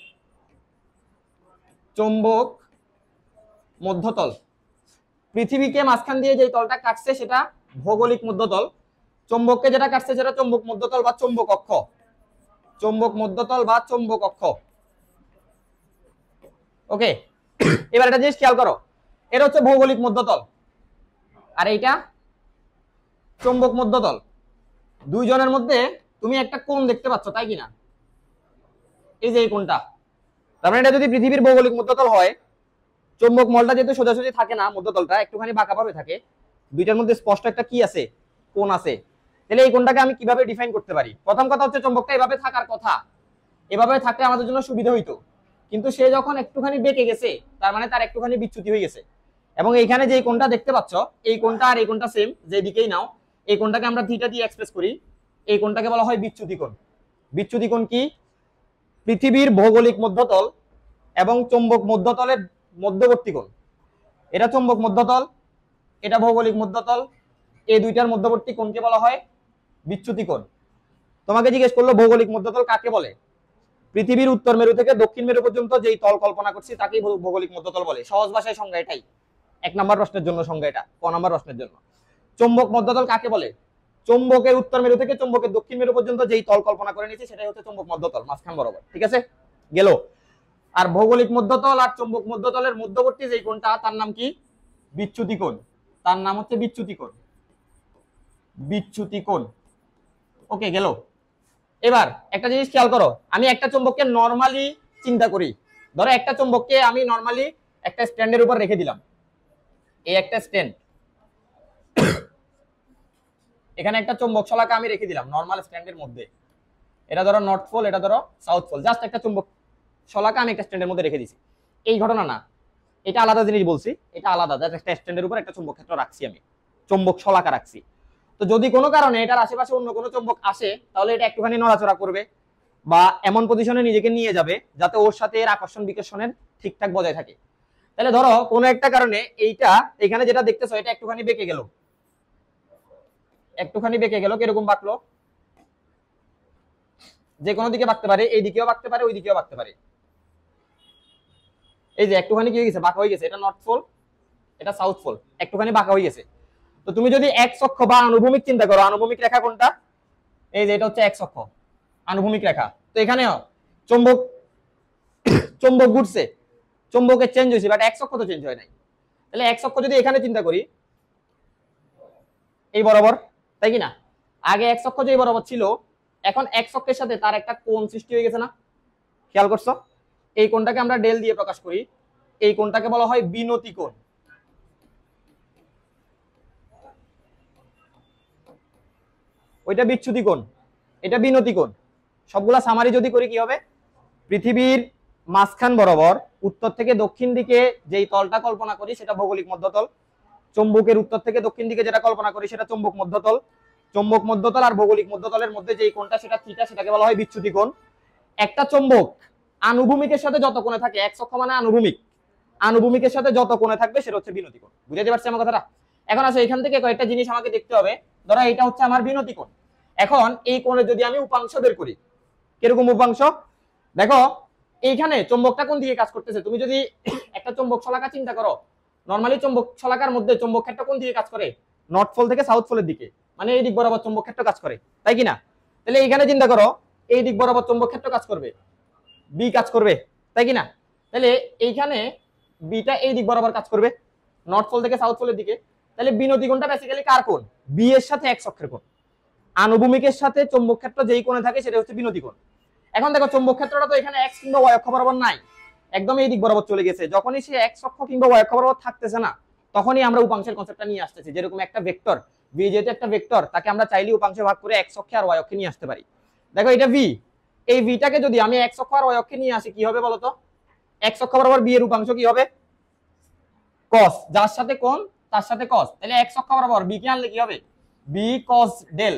চুম্বক মধ্যতল। পৃথিবীকে মাঝখান দিয়ে যে তলটা কাটছে সেটা ভৌগোলিক মধ্যতল, চুম্বককে যেটা কাটছে সেটা চুম্বক মধ্যতল বা চুম্বক অক্ষ। চুম্বক মধ্যতল বা চুম্বক অক্ষ। ওকে, এবার একটা জিনিস খেয়াল করো, এটা হচ্ছে ভৌগোলিক মধ্যতল আর এইটা চুম্বক মধ্যতল। দুইজনের মধ্যে তুমি একটা কোণ দেখতে পাচ্ছ, তাই কিনা? এই যে এই কোণটা, তার মানে এটা যদি পৃথিবীর ভৌগোলিক মধ্যতল হয়, চুম্বক মলটা যেহেতু সোজাসুজি থাকে না, মধ্যতলটা একটুখানি বাঁকা ভাবে থাকে, দুইটার মধ্যে স্পষ্ট একটা কি আছে? কোণ আছে। তাহলে এই কোণটাকে আমি কিভাবে ডিফাইন করতে পারি? প্রথম কথা হচ্ছে চুম্বকটা এভাবে থাকার কথা, এভাবে থাকলে আমাদের জন্য সুবিধা হইতো, কিন্তু সে যখন একটুখানি বেঁকে গেছে তার মানে তার একটুখানি বিচ্যুতি হয়ে গেছে। এবং এইখানে যে কোণটা দেখতে পাচ্ছ, এই কোণটা আর এই কোণটা সেম, যে দিকেই নাও, এই কোণটাকে আমরা থিটা দিয়ে এক্সপ্রেস করি, এই কোণটাকে বলা হয় বিচ্যুতি কোণ। বিচ্যুতি কোণ কি? পৃথিবীর ভৌগোলিক মধ্যতল এবং চুম্বক মধ্যতলের মধ্যবর্তী কোণ। এটা চুম্বক মধ্যতল, এটা ভৌগোলিক মধ্যতল, এই দুইটার মধ্যবর্তী কোণকে বলা হয় বিচ্যুতি কোণ। তোমাকে জিজ্ঞেস করলো ভৌগোলিক মধ্যতল কাকে বলে? পৃথিবীর উত্তর মেরু থেকে দক্ষিণ মেরু পর্যন্ত যেই তল কল্পনা করছি তাকেই ভৌগোলিক মধ্যতল বলে। সহজ ভাষায় সংজ্ঞা এটাই, 1 নম্বর প্রশ্নের জন্য সংজ্ঞা এটা, ক নম্বর প্রশ্নের জন্য। চুম্বক মধ্যতল কাকে বলে? চুম্বকের উত্তর মেরু থেকে চুম্বকের দক্ষিণ মেরু পর্যন্ত যেই তল কল্পনা করে নিয়েছি সেটাই হচ্ছে চুম্বক মধ্যতল, মাঝখান বরাবর, ঠিক আছে? গেল। আর ভৌগোলিক মধ্যতল আর চুম্বক মধ্যতলের মধ্যবর্তী যেই কোণটা তার নাম কি? বিচ্যুতি কোণ। তার নাম হচ্ছে বিচ্যুতি কোণ। বিচ্যুতি কোণ। ওকে, গেল। এবার একটা জিনিস খেয়াল করো, আমি একটা চুম্বককে নরমালি চিন্তা করি, ধরো একটা চুম্বককে আমি নরমালি একটা স্ট্যান্ডের উপর রেখে দিলাম, এই একটা স্ট্যান্ড, এখানে একটা চুম্বক শলাকা আমি রেখে দিলাম নরমাল স্ট্যান্ডের মধ্যে, এটা ধরো নর্থ পোল, এটা ধরো সাউথ পোল, জাস্ট একটা চুম্বক শলাকা আমি একটা স্ট্যান্ডের মধ্যে রেখে দিছি। এই ঘটনা না, এটা আলাদা জিনিস বলছি, এটা আলাদা, জাস্ট একটা স্ট্যান্ডের উপর একটা চুম্বক ক্ষেত্র রাখছি, আমি চুম্বক শলাকা রাখছি। তো যদি কোনো কারণে এটার আশেপাশে অন্য কোনো চুম্বক আসে তাহলে এটা একটুখানি নড়াচড়া করবে বা এমন পজিশনে নিজেকে নিয়ে যাবে যাতে ওর সাথে এর আকর্ষণ বিকর্ষণের ঠিকঠাক বজায় থাকে। তাহলে ধরো কোনো একটা কারণে এইটা এখানে যেটা দেখতেছো এটা একটুখানি বেঁকে গেল, একটুখানি বেঁকে গেল, কিরকম বাঁকলো? যে কোনো দিকে বাঁকতে পারে, এই দিকেও বাঁকতে পারে, ওই দিকেও বাঁকতে পারে। এই যে একটুখানি কি হয়ে গেছে? বাঁকা হয়ে গেছে। এটা নর্থ পোল, এটা সাউথ পোল, একটুখানি বাঁকা হয়ে গেছে। তো তুমি যদি এক্স অক্ষ বা আনুভূমিক চিন্তা করো, আনুভূমিক রেখা কোনটা? এই যে এটা হচ্ছে এক্স অক্ষ, আনুভূমিক রেখা। তো এখানেও চুম্বক চুম্বক ঘুরছে, চুম্বকের চেঞ্জ হয়েছে, বাট এক্স অক্ষ তো চেঞ্জ হয় নাই। তাহলে এক্স অক্ষ যদি এখানে চিন্তা করি, এই বরাবর, তাই কি না? আগে এক্স অক্ষ যে বরাবর ছিল, এখন এক্স অক্ষের সাথে তার একটা কোণ সৃষ্টি হয়ে গেছে না? খেয়াল করছো? এই কোণটাকে আমরা ডেল দিয়ে প্রকাশ করি, এই কোণটাকে বলা হয় বিনতি কোণ। ওইটা বিচ্যুতি কোণ, এটা বিনতি কোণ। সবগুলা সামারি যদি করি কি হবে? পৃথিবীর মাঝখান বরাবর উত্তর থেকে দক্ষিণ দিকে যেই তলটা কল্পনা করি সেটা ভৌগোলিক মধ্যতল, চুম্বকের উত্তর থেকে দক্ষিণ দিকে যেটা কল্পনা করি সেটা চুম্বক মধ্যতল, চুম্বক মধ্যতল আর ভৌগোলিক মধ্যতলের মধ্যে যেই কোণটা সেটা থিটা, সেটাকে বলা হয় বিচ্যুতি কোণ। একটা চুম্বক আনুভূমিকের সাথে যত কোণে থাকে, এক্স অক্ষ মানে আনুভূমিক, আনুভূমিকের সাথে যত কোণে থাকবে সেটা হচ্ছে বিনতি কোণ। বুঝাতে পারছি আমার কথাটা? এখন আসো এখান থেকে কয়েকটা জিনিস আমাকে দেখতে হবে। ধরো এটা হচ্ছে আমার বিনতি কোণ। এখন এই কোণে যদি আমি উপাংশ বের করি, কিরকম উপাংশ? দেখো এইখানে চুম্বকটা কোন দিকে কাজ করতেছে। তুমি যদি একটা চুম্বক শলাকা চিন্তা করো, নরমালি চুম্বক শলাকার মধ্যে চুম্বক ক্ষেত্র কোন দিকে কাজ করে? নর্থ পোল থেকে সাউথ পোলের দিকে, মানে এই দিক বরাবর চুম্বক ক্ষেত্র কাজ করে, তাই কি না? তাহলে এইখানে চিন্তা করো, এই দিক বরাবর চুম্বক ক্ষেত্র কাজ করবে, বি কাজ করবে, তাই কি না? তাহলে এইখানে বিটা এই দিক বরাবর কাজ করবে, নর্থ পোল থেকে সাউথ পোলের দিকে। তাহলে বিনতি কোণটা বেসিক্যালি কার কোণ? বি এর সাথে এক্স অক্ষের কোণ। আনুভূমিকের সাথে চুম্বক ক্ষেত্র যেই কোণে থাকে সেটা হচ্ছে বিনতি কোণ। এখন দেখো চুম্বক ক্ষেত্রটা তো এখানে এক্স কিংবা ওয়াই অক্ষ বরাবর নাই, একদম এই দিক বরাবর চলে গেছে। যখনই সে এক্স অক্ষ কিংবা ওয়াই অক্ষ বরাবর থাকতেছে না, তখনই আমরা উপাংশের কনসেপ্টটা নিয়ে আসতেছি। যেরকম একটা ভেক্টর ভি, যেহেতু একটা ভেক্টর, তাকে আমরা চাইলে উপাংশে ভাগ করে এক্স অক্ষে আর ওয়াই অক্ষে নিয়ে আসতে পারি। দেখো এটা ভি, এই ভিটাকে যদি আমি এক্স অক্ষ আর ওয়াই অক্ষে নিয়ে আসি, কি হবে বলতো? এক্স অক্ষ বরাবর বি এর উপাংশ কি হবে? কস, যার সাথে কোণ তার সাথে কস। তাহলে এক্স অক্ষ বরাবর বি কে আনলে কি হবে? B cos del,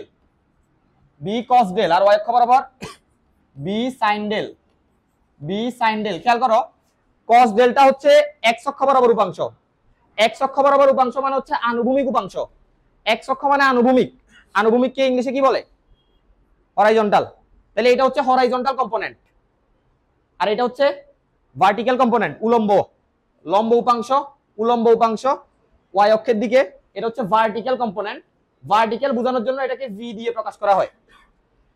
B cos del. আর ওয়াই অক্ষ বরাবর B sine del, B sine del. খেয়াল করো, কস ডেলটা হচ্ছে এক্স অক্ষ বরাবর উপাংশ। এক্স অক্ষ বরাবর উপাংশ মানে হচ্ছে আনুভূমিক উপাংশ। এক্স অক্ষ মানে আনুভূমিক, আনুভূমিককে ইংলিশে কি বলে? হরাইজন্টাল। তাহলে এটা হচ্ছে হরাইজন্টাল কম্পোনেন্ট, আর এটা হচ্ছে ভার্টিক্যাল কম্পোনেন্ট, উলম্ব। লম্ব উপাংশ, উলম্ব উপাংশ ওয়াই অক্ষের দিকে, এটা হচ্ছে ভার্টিক্যাল কম্পোনেন্ট। ভার্টিক্যাল বোঝানোর জন্য এটাকে ভি দিয়ে প্রকাশ করা হয়।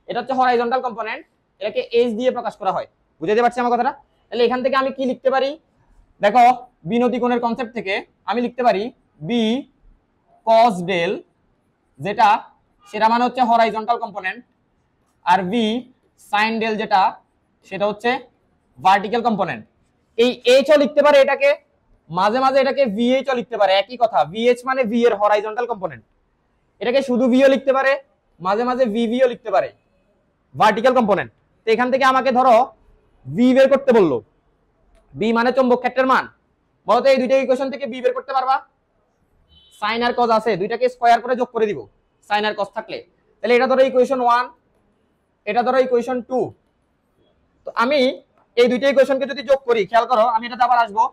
এটা হচ্ছে হরাইজন্টাল কম্পোনেন্ট, এটাকে এইচ দিয়ে প্রকাশ করা হয়। বুঝাতে পারছি আমার কথাটা? তাহলে এখান থেকে আমি কি লিখতে পারি? দেখো বিনতি কোণের কনসেপ্ট থেকে আমি লিখতে পারি বি কস ডেল, যেটা সেটা মানে হচ্ছে হরাইজন্টাল কম্পোনেন্ট, আর ভি সাইন ডেল, যেটা সেটা হচ্ছে ভার্টিক্যাল কম্পোনেন্ট। এই এইচ ও লিখতে পারে এটাকে, মাঝে মাঝে এটাকে ভিএইচ ও লিখতে পারে, একই কথা। ভিএইচ মানে ভি এর হরাইজন্টাল কম্পোনেন্ট। এটাকে শুধু ভি ও লিখতে পারে, মাঝে মাঝে ভিভি ও লিখতে পারে, ভার্টিক্যাল কম্পোনেন্ট। তো এখান থেকে আমাকে ধরো ভি বের করতে বললো, বি মানে চৌম্বক ক্ষেত্রের মান। বলতো এই দুইটা ইকুয়েশন থেকে বি বের করতে পারবা? সাইন আর কজ আছে, দুইটাকে স্কয়ার করে যোগ করে দিব সাইন আর কজ থাকলে। তাহলে এটা ধরো ইকুয়েশন 1, এটা ধরো ইকুয়েশন 2। তো আমি এই দুইটা ইকুয়েশনকে যদি যোগ করি, খেয়াল করো আমি এটাতে আবার আসবো,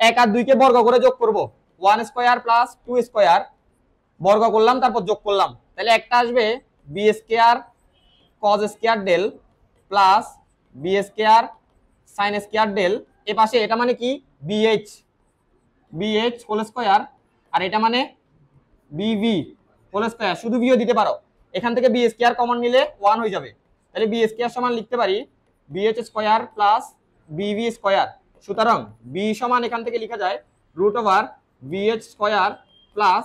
1 আর 2 কে বর্গ করে যোগ করব, 1 স্কয়ার প্লাস 2 স্কয়ার, বর্গ করলাম তারপর যোগ করলাম। তাহলে একটা আসবে B square cos square del plus B square sine square del. এ পাশে এটা মানে কি? বিএইচ, বিএইচ হোল স্কয়ার, আর এটা মানে বিভি হোল স্কয়ার। শুধু ভিও দিতে পারো, এখান থেকে বি স্কয়ার কমন নিলে 1 হয়ে যাবে। তাহলে বি স্কয়ার সমান লিখতে পারি BH square plus BV square. সুতরাং বি সমান এখান থেকে লেখা যায় root over BH square plus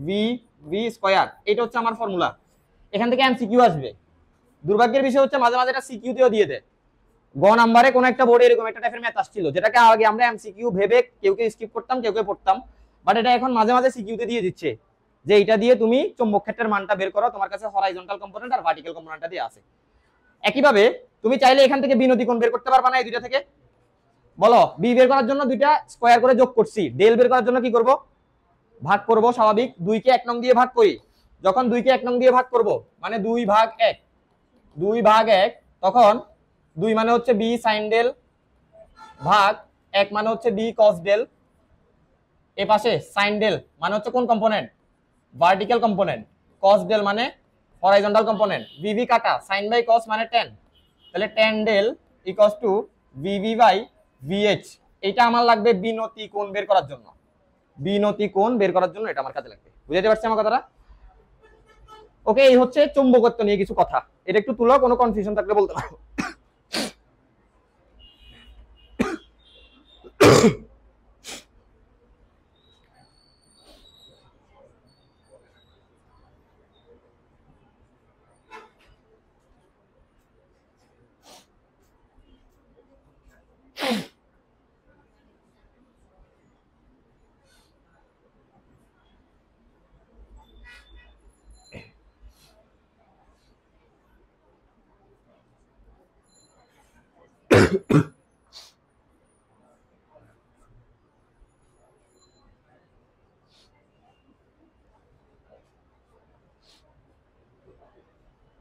BV square. এটা হচ্ছে আমার ফর্মুলা। এখান থেকে এমসিকিউ আসবে। দুর্ভাগ্যের বিষয় হচ্ছে মাঝে মাঝে এটা সিকিউ তেও দিয়ে দেয়। গ নাম্বারে কোন একটা বোর্ডে এরকম একটা টাইপের ম্যাথ আসছিল, যেটাকে আগে আমরা এমসিকিউ ভেবে কেউ কেউ স্কিপ করতাম, কেউ কেউ পড়তাম, বাট এটা এখন মাঝে মাঝে সিকিউতে দিয়ে দিচ্ছে যে এটা দিয়ে তুমি চৌম্বক ক্ষেত্রের মানটা বের করো, তোমার কাছে হরাইজন্টাল কম্পোনেন্ট আর ভার্টিক্যাল কম্পোনেন্টটা দিয়ে আছে। একইভাবে তুমি চাইলে এখান থেকে বিনতি কোণ বের করতে পারবা না এই দুইটা থেকে? বলো, বি বের করার জন্য দুইটা স্কয়ার করে যোগ করছি, ডেল বের করার জন্য কি করব? ভাগ করব, স্বাভাবিক। 2 কে 1 নং দিয়ে ভাগ করি, যখন 2 কে 1 নং দিয়ে ভাগ করব মানে 2 ভাগ 1, 2 ভাগ 1, তখন 2 মানে হচ্ছে বি সাইন ডেল ভাগ 1 মানে হচ্ছে বি কস ডেল। এ পাশে সাইন ডেল মানে হচ্ছে কোন component? Vertical component. Cos del মানে হরাইজন্টাল কম্পোনেন্ট। ভিভি কাটা, সাইন বাই কস মানে tan। তাহলে tan del equals to VV by VH. এটা আমার লাগবে বিনতি কোণ বের করার জন্য, বিনতি কোণ বের করার জন্য এটা আমার কাজে লাগবে। বুঝতে পারছি আমার কথাটা? ওকে, এই হচ্ছে চুম্বকত্ব নিয়ে কিছু কথা। এটা একটু তুলো, কোনো কনফিউশন থাকলে বলতে পারো।